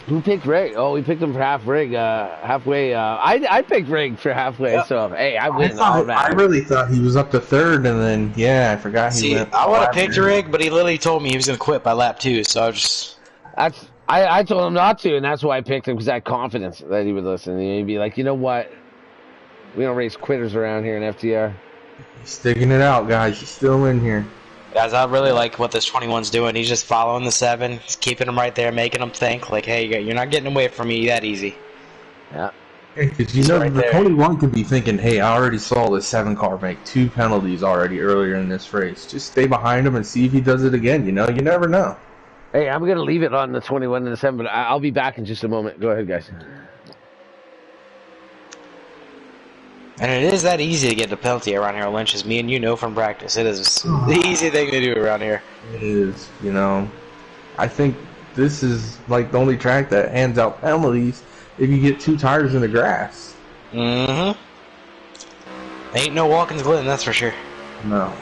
Who picked Rig? Oh, we picked him for halfway. I picked Rig for halfway. Yep. So hey, I win. I really thought he was up to 3rd, and then I forgot he went. I would have picked Rig, but he literally told me he was gonna quit by lap 2. So I told him not to, and that's why I picked him, because I had confidence that he would listen. He'd be like, you know what? We don't race quitters around here in FTR. He's sticking it out, guys. He's still in here. Guys, I really like what this 21's doing. He's just following the 7. He's keeping them right there, making them think, like, hey, you're not getting away from me that easy. Yeah. Because the 21 could be thinking, hey, I already saw this 7 car make 2 penalties already earlier in this race. Just stay behind him and see if he does it again. You never know. Hey, I'm going to leave it on the 21 and the 7, but I'll be back in just a moment. Go ahead, guys. And it is that easy to get the penalty around here, Lynch, as me and you know from practice. It is the easy thing to do around here. It is, I think this is like the only track that hands out penalties if you get 2 tires in the grass. Mm-hmm. Ain't no Watkins Glen, that's for sure. No.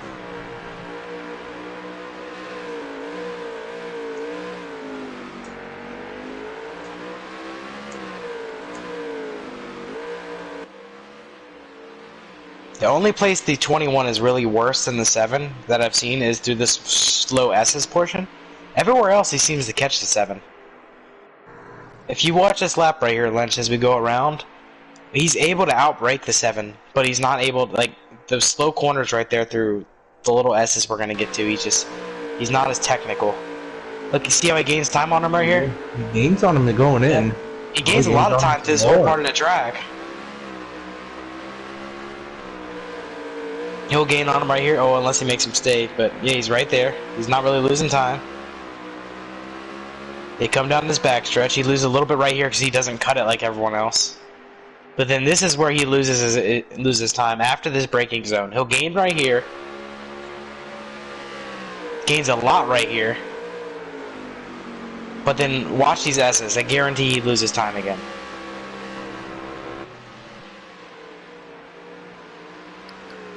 The only place the 21 is really worse than the 7 that I've seen is through this slow S's portion. Everywhere else, he seems to catch the 7. If you watch this lap right here, Lynch, as we go around, he's able to outbrake the 7, but he's not able to, like, those slow corners right there through the little S's we're going to get to, he's not as technical. Look, you see how he gains time on him right here? He gains on him going in. He gains a lot of time to this whole part of the track. He'll gain on him right here. Oh, unless he makes a mistake. But yeah, he's right there. He's not really losing time. They come down this backstretch. He loses a little bit right here because he doesn't cut it like everyone else. But then this is where he loses time after this braking zone. He'll gain right here. Gains a lot right here. But then watch these S's. I guarantee he loses time again.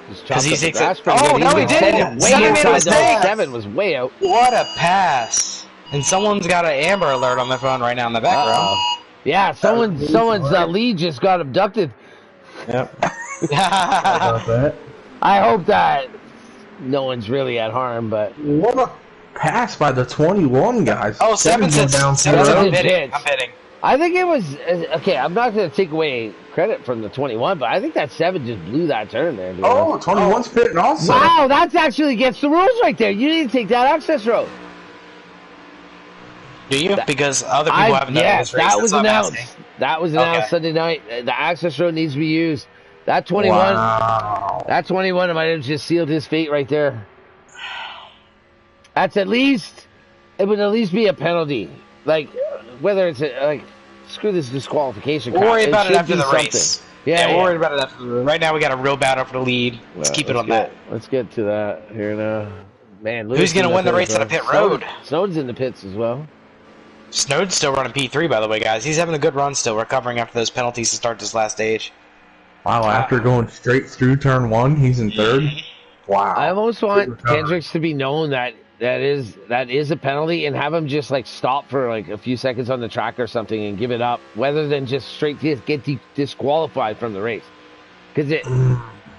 Because he's oh no, he didn't! Way inside the 7 was way out. What a pass! And someone's got an Amber Alert on their phone right now in the background. Yeah, someone's lead just got abducted. Yep. I hope that no one's really at harm, but what a pass by the 21 guys. Oh, 7 said I'm hitting. I think it was okay. I'm not going to take away credit from the 21, but I think that 7 just blew that turn there. Dude. Oh, 21's pitting also. Wow, that's actually against the rules right there. You need to take that access road. Do you? Because other people haven't done this race. That was announced. That was announced Sunday night. The access road needs to be used. That 21. Wow. That 21 might have just sealed his fate right there. That's at least. It would at least be a penalty. Like, whether it's screw this disqualification. We'll worry about it after the race. Yeah, we'll worry about it after. Right now, we got a real battle for the lead. Let's keep it on that. Let's get to that here now. Man, who's going to win the race on a pit road? Snowden's in the pits as well. Snowden's still running P3, by the way, guys. He's having a good run still, recovering after those penalties to start this last stage. Wow, after going straight through turn 1, he's in 3rd. Wow. I almost want Kendricks to be known that is a penalty, and have him just like stop for like a few seconds on the track or something and give it up, rather than just straight get disqualified from the race. Because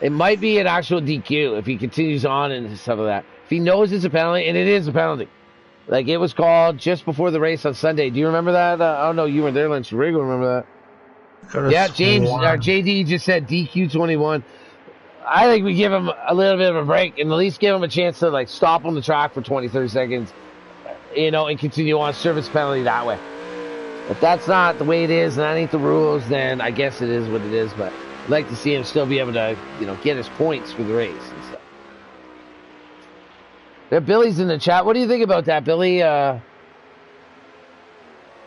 it might be an actual DQ if he continues on and stuff like that. If he knows it's a penalty, and it is a penalty. Like, it was called just before the race on Sunday. Do you remember that? Oh, no, you weren't there, Lynch. Rig will remember Yeah, James or JD just said DQ 21. I think we give him a little bit of a break and at least give him a chance to like stop on the track for 20, 30 seconds, and continue on service penalty that way. If that's not the way it is and that ain't the rules, then I guess it is what it is. But I'd like to see him still be able to, get his points for the race and stuff. There, Billy's in the chat. What do you think about that, Billy? I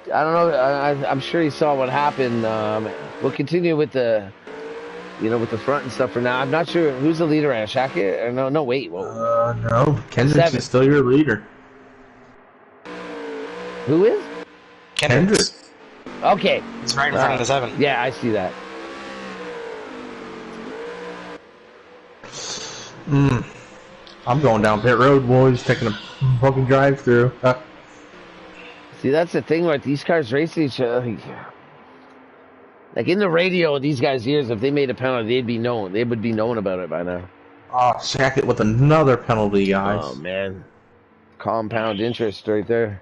don't know. I'm sure he saw what happened. We'll continue with the, with the front and stuff for now. I'm not sure who's the leader at Shaka. No, wait. Whoa. No, Kendrick is still your leader. Who is? Kendrick. Okay. It's right in front of the 7. Yeah, I see that. I'm going down pit road, boys. Taking a fucking drive-through. See, that's the thing with these cars racing each other. Like in the radio, these guys' ears, if they made a penalty, they'd be known. They would be known about it by now. Oh, check it with another penalty, guys. Oh man, compound interest right there.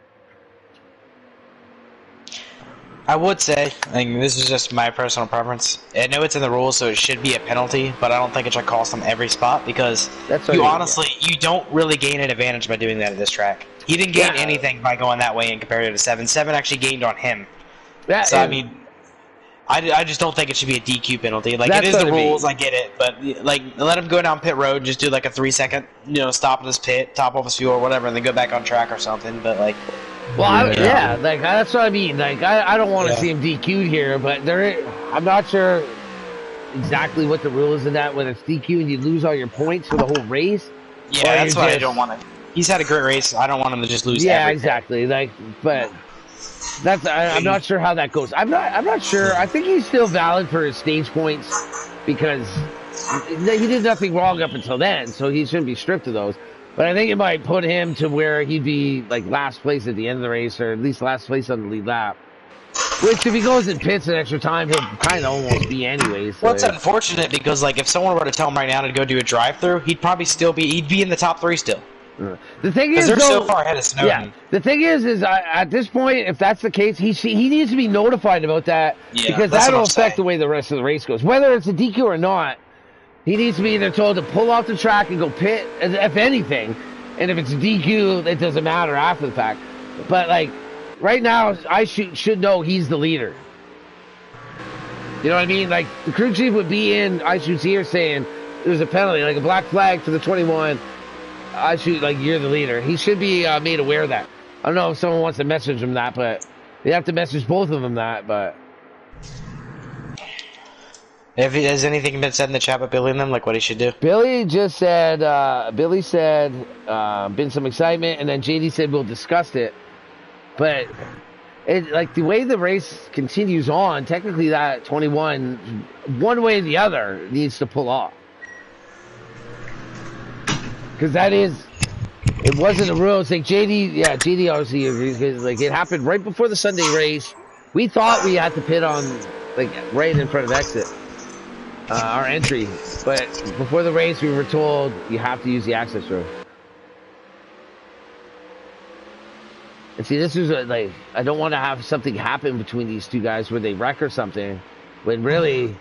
I would say, this is just my personal preference. I know it's in the rules, so it should be a penalty, but I don't think it should cost them every spot because you don't really gain an advantage by doing that at this track. He didn't gain anything by going that way in comparison to 7. 7 actually gained on him. I just don't think it should be a DQ penalty. Like, it is the rules, I get it, but like, let him go down pit road, just do like a 3-second, stop at his pit, top off his fuel or whatever, and then go back on track or something. But like, like that's what I mean. Like, I don't want to see him DQ'd here, but I'm not sure exactly what the rule is in that. When it's DQ and you lose all your points for the whole race. Yeah, that's why I don't want to. He's had a great race. I don't want him to just lose. Yeah, exactly. Like, but. I'm not sure how that goes. I'm not sure. I think he's still valid for his stage points because he did nothing wrong up until then, so he shouldn't be stripped of those. But I think it might put him to where he'd be like last place at the end of the race, or at least last place on the lead lap. Which, if he goes in pits an extra time, he'll kind of almost be anyways. So well, it's unfortunate because like if someone were to tell him right now to go do a drive-through, he'd probably still be in the top 3 still. The thing is, they're so far ahead of Snowden. Yeah, the thing is at this point, if that's the case, he needs to be notified about that because that'll affect the way the rest of the race goes. Whether it's a DQ or not, he needs to be either told to pull off the track and go pit, if anything. And if it's a DQ, it doesn't matter after the fact. But like right now, I should know he's the leader. You know what I mean? Like the crew chief would be in iShoot's ear saying there's a penalty, like a black flag for the 21. I shoot like you're the leader. He should be made aware of that. I don't know if someone wants to message him that, but they have to message both of them that. But has anything been said in the chat about Billy and them, like what he should do? Billy just said. Billy said been some excitement, and then JD said we'll discuss it. But like the way the race continues on, technically that 21, one way or the other, needs to pull off. Because it wasn't a rule. It's like JD obviously agrees because like it happened right before the Sunday race. We thought we had to pit on like right in front of exit, our entry, but before the race we were told you have to use the access road. And see, this is like I don't want to have something happen between these two guys where they wreck or something, when really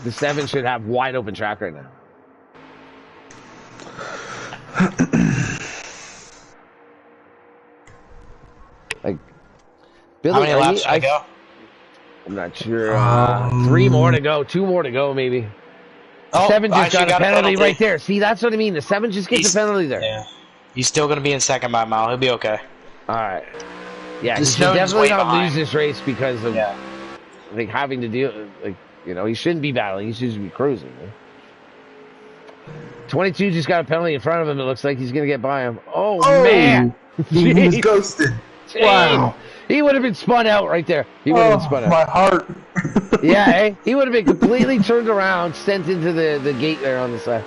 the 7 should have wide open track right now. Like Billy, how many laps should I go? I'm not sure. 3 more to go. 2 more to go, maybe. 7 just got a penalty right there. See, that's what I mean. The 7 just gets a penalty there. Yeah. He's still going to be in second by a mile. He'll be okay. All right. Yeah, he should definitely not lose this race because of like having to deal. Like he shouldn't be battling. He should just be cruising. Man. 22 just got a penalty in front of him. It looks like he's going to get by him. Oh man. He was ghosted. Wow. He would have been spun out right there. He would have been spun out. My heart. Yeah, he would have been completely turned around, sent into the gate there on the side.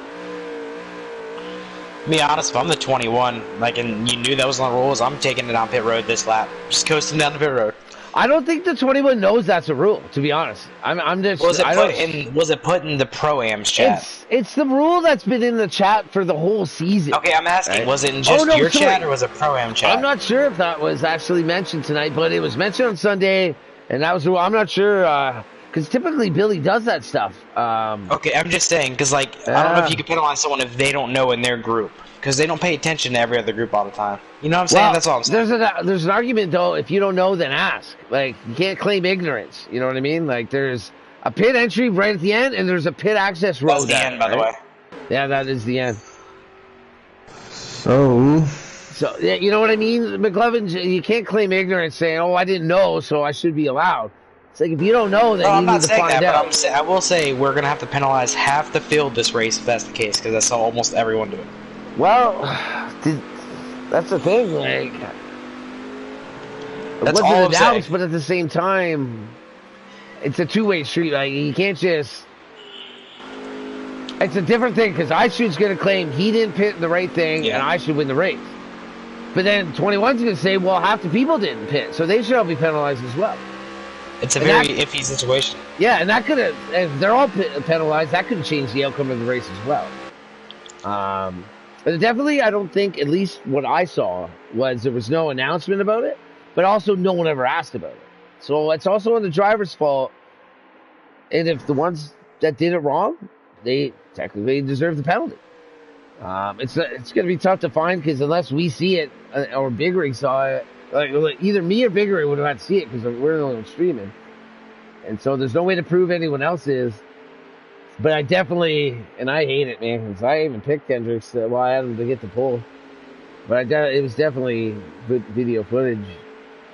To be honest, if I'm the 21, like, and you knew that was on the rules, I'm taking it down pit road this lap. Just coasting down the pit road. I don't think the 21 knows that's a rule, to be honest. I'm just... Was it put in the Pro-Am's chat? It's the rule that's been in the chat for the whole season. Okay, I'm asking, right? Was it in just your chat or was it Pro-Am chat? I'm not sure if that was actually mentioned tonight, but it was mentioned on Sunday. And that was, I'm not sure, because typically Billy does that stuff. Okay, I'm just saying, because, like, I don't know if you can penalize someone if they don't know in their group. Because they don't pay attention to every other group all the time. You know what I'm saying? Well, That's all I'm saying. There's an argument, though, if you don't know, then ask. Like, you can't claim ignorance. You know what I mean? Like, there's a pit entry right at the end, and there's a pit access road. That's the end, by the way. Yeah, that is the end. So, yeah, you know what I mean? McLovin, you can't claim ignorance saying, oh, I didn't know, so I should be allowed. It's like, if you don't know, then you need to find out. But I will say we're going to have to penalize half the field this race if that's the case, because I saw almost everyone do it. Well, that's the thing, like, it wasn't announced, but at the same time, it's a two-way street. Like, you can't just... It's a different thing, because iShoot's going to claim he didn't pit the right thing, and I should win the race. But then 21's going to say, well, half the people didn't pit, so they should all be penalized as well. It's a very iffy situation. Yeah, and that could have... If they're all penalized, that could change the outcome of the race as well. But definitely, I don't think, at least what I saw, was there was no announcement about it, but also no one ever asked about it. So it's also on the driver's fault. And if the ones that did it wrong, they technically deserve the penalty. It's going to be tough to find because unless we see it or Big Rig saw it, like either me or Big Rig would have had to see it because we're the only one streaming. And so there's no way to prove anyone else is. But I definitely, and I hate it, man, because I even picked Kendricks while I had him to get the pole. But it was definitely good video footage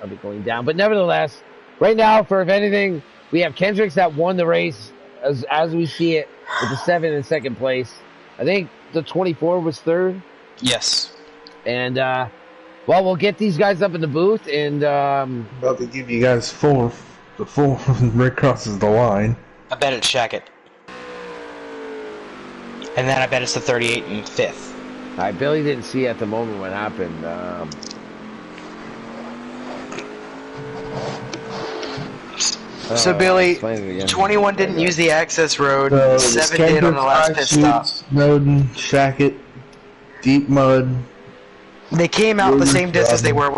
of it going down. But nevertheless, right now, for if anything, we have Kendricks that won the race as we see it with the 7 in second place. I think the 24 was third. Yes. And, well, we'll get these guys up in the booth and... about to give you guys the full Rick crosses the line. I bet it's Shackett. And then I bet it's the 38 and 5th. Billy didn't see at the moment what happened. So Billy, 21 didn't use the access road, 7 did on the last pit stop. Snowden, Shackett, deep mud. They came out the same distance they were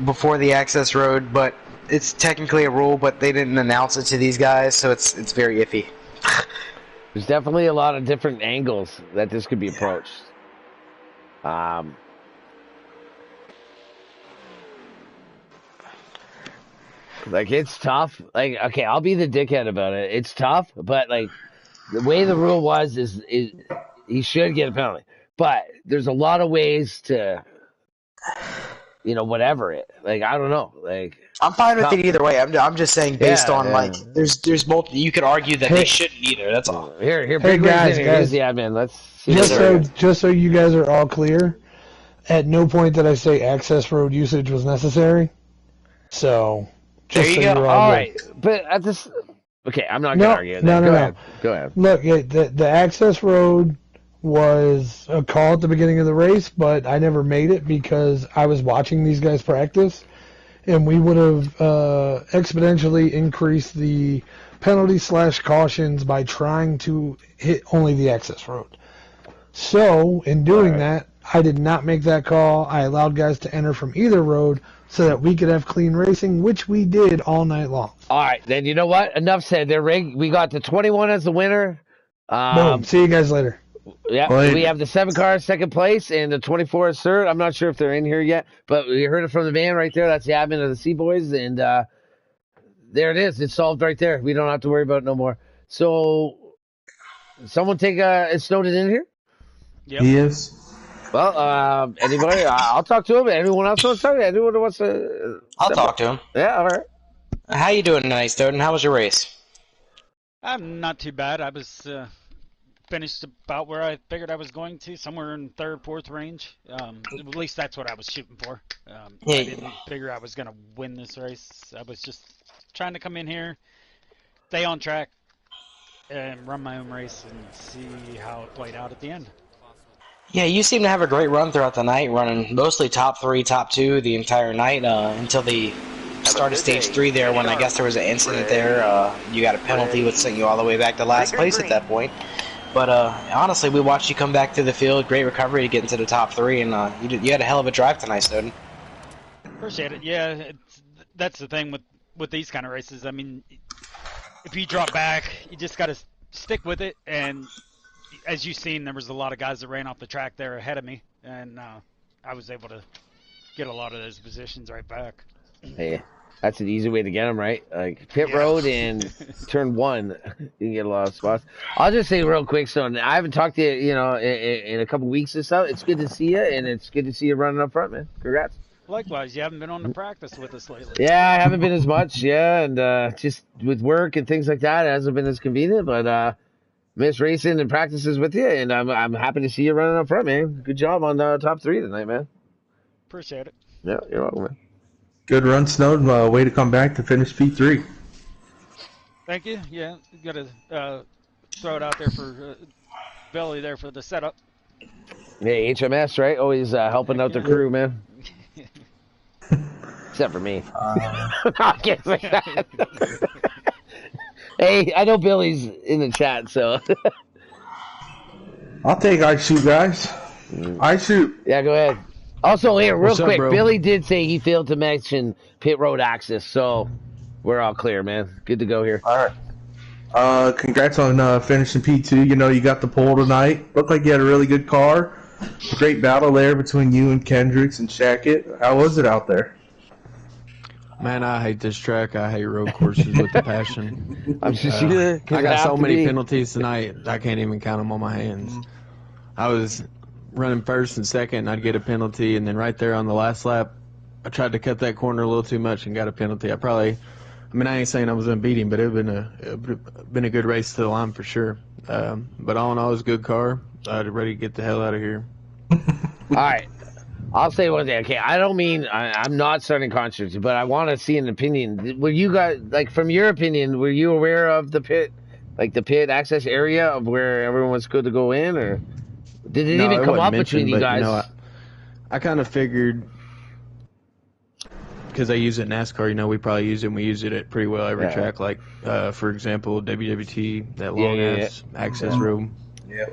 before the access road, but it's technically a rule, but they didn't announce it to these guys, so it's very iffy. There's definitely a lot of different angles that this could be approached. Like, it's tough. Like, okay, I'll be the dickhead about it. It's tough, but, like, the way the rule was is he should get a penalty. But there's a lot of ways to, whatever it. Like, I don't know. Like, I'm fine with it either way. I'm just saying based on like there's multiple. You could argue that they shouldn't either. That's all. Here, big guys. Here's the admin. Let's see. Just so you guys are all clear, at no point did I say access road usage was necessary. So there you go. All right, but at this, okay, I'm not gonna argue. No. Go ahead. Look, the access road was a call at the beginning of the race, but I never made it because I was watching these guys practice. And we would have exponentially increased the penalty/cautions by trying to hit only the access road. So, in doing that, I did not make that call. I allowed guys to enter from either road so that we could have clean racing, which we did all night long. All right, then you know what? Enough said. We got the 21 as the winner. Boom. See you guys later. Yeah, we have the 7 cars second place and the 24 is third. I'm not sure if they're in here yet, but we heard it from the man right there. That's the admin of the Sea Boys, and there it is. It's solved right there. We don't have to worry about it no more. So, someone take is Snowden in here? Yep. He is. Well, anybody? I'll talk to him. Anyone else wants to talk? Anyone wants to? I'll talk to him. Yeah, all right. How you doing tonight, Snowden? How was your race? I'm not too bad. I was finished about where I figured I was going to, somewhere in third, fourth range. At least that's what I was shooting for. I didn't figure I was going to win this race. I was just trying to come in here, stay on track, and run my own race and see how it played out at the end. Yeah, you seem to have a great run throughout the night, running mostly top 3, top 2 the entire night until the start of stage 3 there when I guess there was an incident there. You got a penalty which sent you all the way back to last place at that point. But honestly, we watched you come back through the field, great recovery to get into the top 3, and you had a hell of a drive tonight, Snowden. Appreciate it. Yeah, that's the thing with with these kind of races, I mean, if you drop back, you just got to stick with it. And as you've seen, there was a lot of guys that ran off the track there ahead of me, and I was able to get a lot of those positions right back. Hey, that's an easy way to get them, right? Like pit road and turn 1, you can get a lot of spots. I'll just say real quick, so I haven't talked to you, in a couple weeks or so. It's good to see you, and it's good to see you running up front, man. Congrats. Likewise, you haven't been on the practice with us lately. Yeah, I haven't been as much, and just with work and things like that, it hasn't been as convenient, but miss racing and practices with you, and I'm happy to see you running up front, man. Good job on the top 3 tonight, man. Appreciate it. Yeah, you're welcome, man. Good run, Snowden. Way to come back to finish P3. Thank you. Yeah, got to throw it out there for Billy there for the setup. Yeah, HMS, right? Always helping out the crew, man. Except for me. I can't say that. Hey, I know Billy's in the chat, so. I'll take I shoot, guys. I shoot. Yeah, go ahead. Also, here, real What's up, quick, bro? Billy did say he failed to mention pit road access, so we're all clear, man. Good to go here. All right. Congrats on finishing P2. You got the pole tonight. Looked like you had a really good car. Great battle there between you and Kendricks and Shackett. How was it out there? Man, I hate this track. I hate road courses with a passion. I'm just I got so many penalties tonight, I can't even count them on my hands. I was running first and second, and I'd get a penalty, and then right there on the last lap, I tried to cut that corner a little too much and got a penalty. I ain't saying I was going to beat him, but it would have been a good race to the line for sure. But all in all, it was a good car. I was ready to get the hell out of here. All right. I'll say one thing. Okay, I'm not starting controversy, but I want to see an opinion. Were you guys, from your opinion, were you aware of the pit access area of where everyone was good to go in, or did it even come up between you guys? I kind of figured, because I use it in NASCAR, we probably use it, and we use it at pretty well every track. For example, WWT, that long-ass access road. Yeah.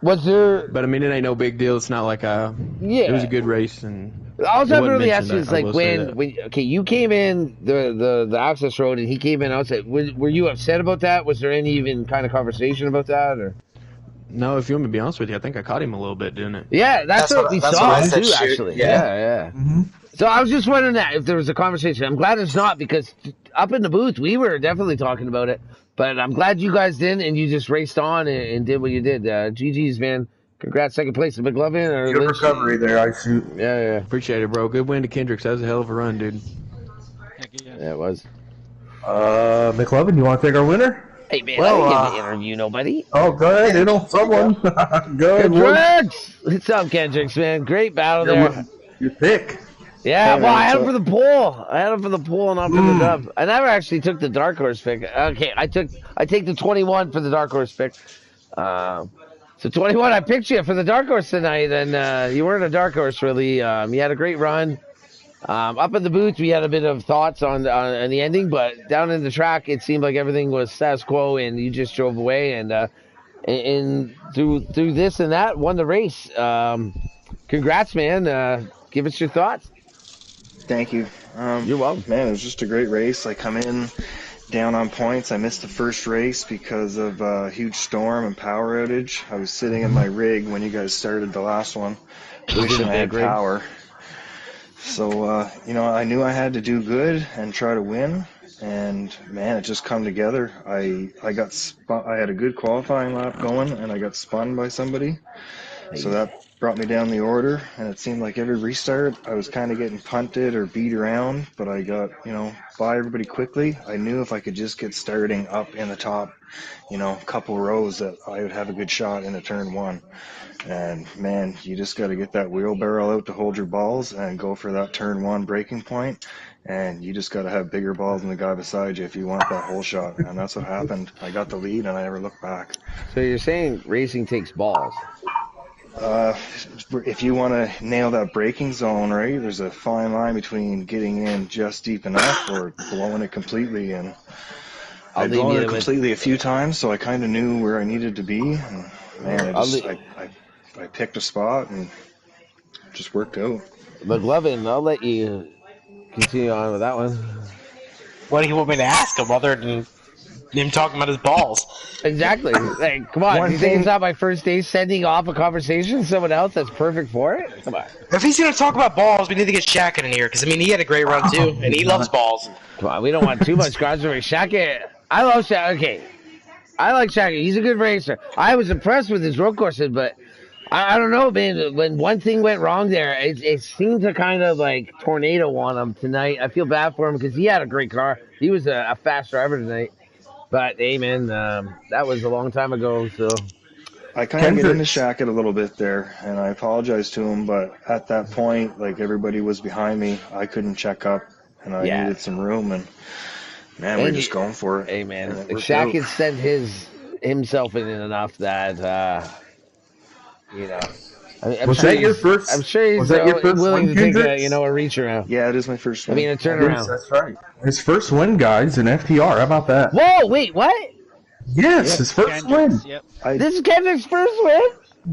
Was there? But, it ain't no big deal. It's not like it was a good race. And all I'm really asking is, when you came in the access road and he came in outside, were you upset about that? Was there any even kind of conversation about that, or? No, if you want me to be honest with you, I think I caught him a little bit, didn't it? Yeah, that's what we saw too, actually. Yeah. Mm-hmm. So I was just wondering if there was a conversation. I'm glad it's not, because up in the booth we were definitely talking about it. But I'm glad you guys didn't, and you just raced on and did what you did. GG's, man. Congrats, second place to McLovin. Or Good Lynch. recovery there, I shoot. Yeah. Appreciate it, bro. Good win to Kendricks. That was a hell of a run, dude. Yeah, it was. McLovin, you want to take our winner? Hey, man, I didn't get to interview nobody. Oh, go ahead, someone. Go ahead, Kendricks! What's up, Kendricks, man? Great battle there. Your pick. Yeah, well, I had him for the pool. And not for the dub. I never actually took the dark horse pick. Okay, I take the 21 for the dark horse pick. So 21, I picked you for the dark horse tonight, and you weren't a dark horse really. You had a great run. Up in the booth, we had a bit of thoughts on the ending, but down in the track, it seemed like everything was status quo, and you just drove away, and through this and that, won the race. Congrats, man. Give us your thoughts. Thank you. You're welcome. Man, it was just a great race. I come in down on points. I missed the first race because of a huge storm and power outage. I was sitting in my rig when you guys started the last one, wishing I had power. So, I knew I had to do good and try to win. And, man, it just come together. I had a good qualifying lap going, and I got spun by somebody. So that brought me down the order, and it seemed like every restart I was kind of getting punted or beat around, but I got, by everybody quickly. I knew if I could just get starting up in the top, couple rows, that I would have a good shot into turn one. And, man, you just got to get that wheelbarrow out to hold your balls and go for that turn one breaking point, and you just got to have bigger balls than the guy beside you if you want that whole shot. And that's what happened. I got the lead, and I never looked back. So you're saying racing takes balls? If you want to nail that braking zone, right, there's a fine line between getting in just deep enough or blowing it completely. And I've blown it completely a few times, so I kind of knew where I needed to be. And, man, I picked a spot and it just worked out. McLovin, I'll let you continue on with that one. What do you want me to ask him other than him talking about his balls? Exactly. Like, come on. One Do you think thing- it's not my first day sending off a conversation to someone else that's perfect for it? Come on. If he's going to talk about balls, we need to get Shaq in here, because, I mean, he had a great run, too, and he loves balls. Come on. We don't want too much controversy. Shaq, I love Shaq. Okay. I like Shaq. He's a good racer. I was impressed with his road courses, but I don't know, man. When one thing went wrong there, it seemed to kind of like tornado on him tonight. I feel bad for him because he had a great car. He was a fast driver tonight. But hey, man, that was a long time ago. So I kind of get into Shaq a little bit there, and I apologize to him, but at that point, like everybody was behind me, I couldn't check up, and I needed some room, and man, we're just going for it. Hey, man, Shaq had sent himself in enough that you know. Was that your first? I'm sure he's willing to take a reach around. Yeah, it is my first win. I mean, a turnaround. Yes, that's right. His first win, guys, in FTR. How about that? Whoa, wait, what? Yes, his first win. Yep. This is Kendrick's first win?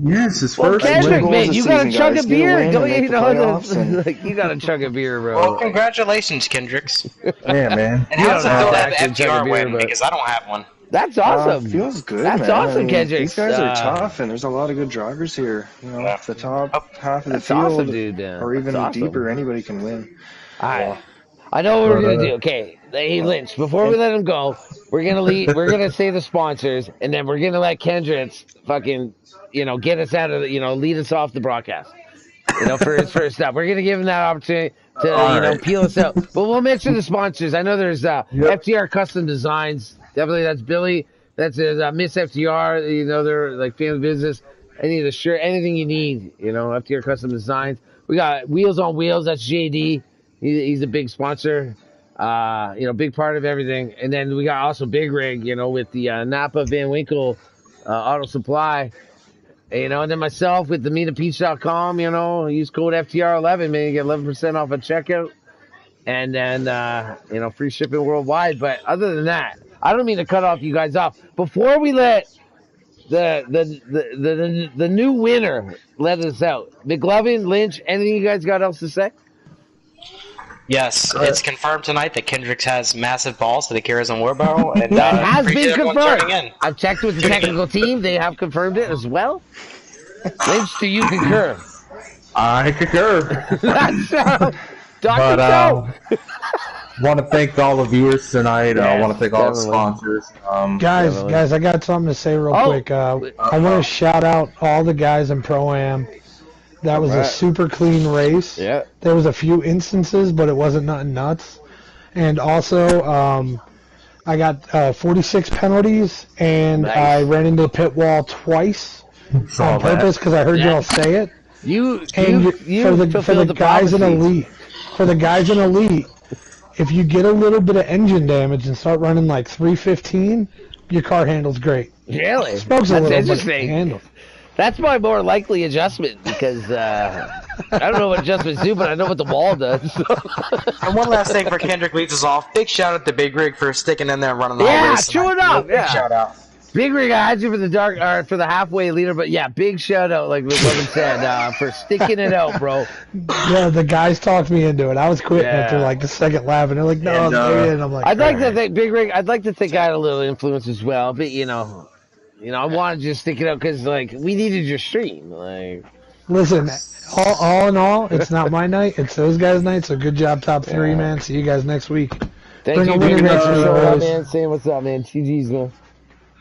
Yes, his first Kendrick, win. man, you got to chug a beer. Don't you know and... like, you got to chug a beer, bro. Well, congratulations, Kendricks. Yeah, man. And how's it feel to have FTR win? Because I don't have one. That's awesome. Feels good, That's man. awesome, I mean, Kendrick. These guys are tough, and there's a lot of good drivers here. You know, the top half of the field, awesome, dude, or even deeper, anybody can win. All right. I know what we're gonna do. Okay, hey Lynch. Before we let him go, we're gonna lead. We're gonna say the sponsors, and then we're gonna let Kendricks fucking, get us out of lead us off the broadcast. For his first stop, we're gonna give him that opportunity to peel us out. But we'll mention the sponsors. I know there's FTR Custom Designs. Definitely, that's Billy. That's Miss FTR. They're like family business. Any of the shirt, anything you need. FTR Custom Designs. We got Wheels on Wheels. That's JD. He's a big sponsor. Big part of everything. And then we got also Big Rig. With the Napa Van Winkle Auto Supply. And then myself with the MeetAPeach.com. Use code FTR11. Man, you get 11% off at checkout. And then free shipping worldwide. But other than that, I don't mean to cut off you guys off. Before we let the new winner let us out, McLovin, Lynch, anything you guys got else to say? Yes, it's confirmed tonight that Kendricks has massive balls that he carries on Warbarrel. And that has been confirmed. I've checked with the technical team; they have confirmed it as well. Lynch, do you concur? I concur. That's Dr. Joe. Want to thank all the viewers tonight. I want to thank all the sponsors. Guys, I got something to say real quick. I want to shout out all the guys in Pro-Am. That was a super clean race. Yeah. There was a few instances, but it wasn't nothing nuts. And also, I got 46 penalties, and I ran into the pit wall twice on purpose because I heard y'all say it. For the guys in Elite, if you get a little bit of engine damage and start running like 315, your car handles great. Really? Smokes a little, but it handles. That's my more likely adjustment because I don't know what adjustments do, but I know what the wall does. And one last thing for Kendrick leads us off. Big shout out to Big Rig for sticking in there and running the whole race. Yeah, true enough. Big shout out. Big Rig, I had you for the halfway leader, but yeah, big shout out, like Logan said, for sticking it out, bro. Yeah, the guys talked me into it. I was quitting after like the second lap, and they're like, "No, and I'm like, I'd like to think Big Rig. I'd like to think I had a little influence as well, but I wanted you to stick it out because like we needed your stream. Like, listen, all in all, it's not my night; it's those guys' night. So good job, top three, man. See you guys next week. Thank you, Big Rig, for showing up, man. Saying what's up, man. GG's, man.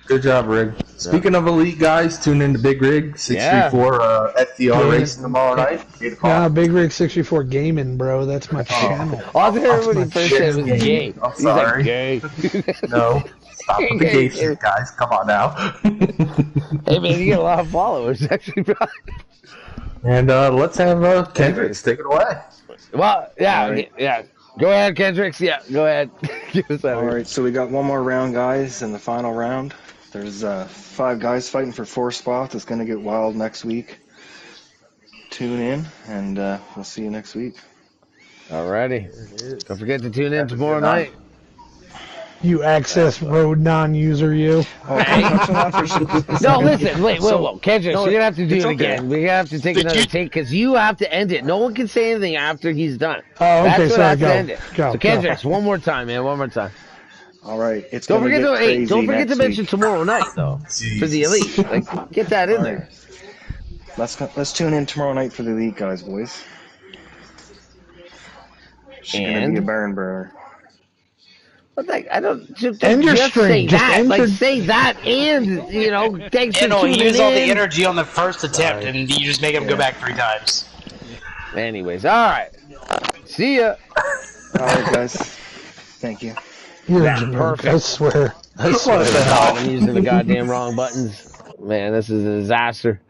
Good job, Rig. Speaking of Elite guys, tune in to Big Rig 634 FTR racing tomorrow night. Nah, Big Rig 634 gaming, bro. That's my channel. All I heard when he first said was gay. I'm sorry. He's like, gay. No. Stop with the gay shit, guys. Come on now. Hey, man, you get a lot of followers, actually, bro. And let's have Kendricks take it away. Well, yeah. Go ahead, Kendricks. Yeah, go ahead. All right, so we got one more round, guys, in the final round. There's 5 guys fighting for 4 spots. It's going to get wild next week. Tune in, and we'll see you next week. Alrighty. Don't forget to tune in tomorrow night. You access road non-user, you. No, listen, wait, Kendrick, you're gonna have to do it again. We're gonna have to take another take because you have to end it. No one can say anything after he's done. Oh, okay, That's what has to end it. Go, so Kendrick, one more time, man, one more time. All right, it's don't gonna forget get crazy don't forget to mention week. tomorrow night though for the elite. Like, get that in there. Let's tune in tomorrow night for the elite guys, boys. It's gonna be a barn burner. But like, I don't just say that. Like, say that, and thanks for tuning in. Use all the energy on the first attempt, and you just make him go back 3 times. Anyways, all right. See ya. All right, guys. Thank you. You're perfect. I swear. I'm using the goddamn wrong buttons. Man, this is a disaster.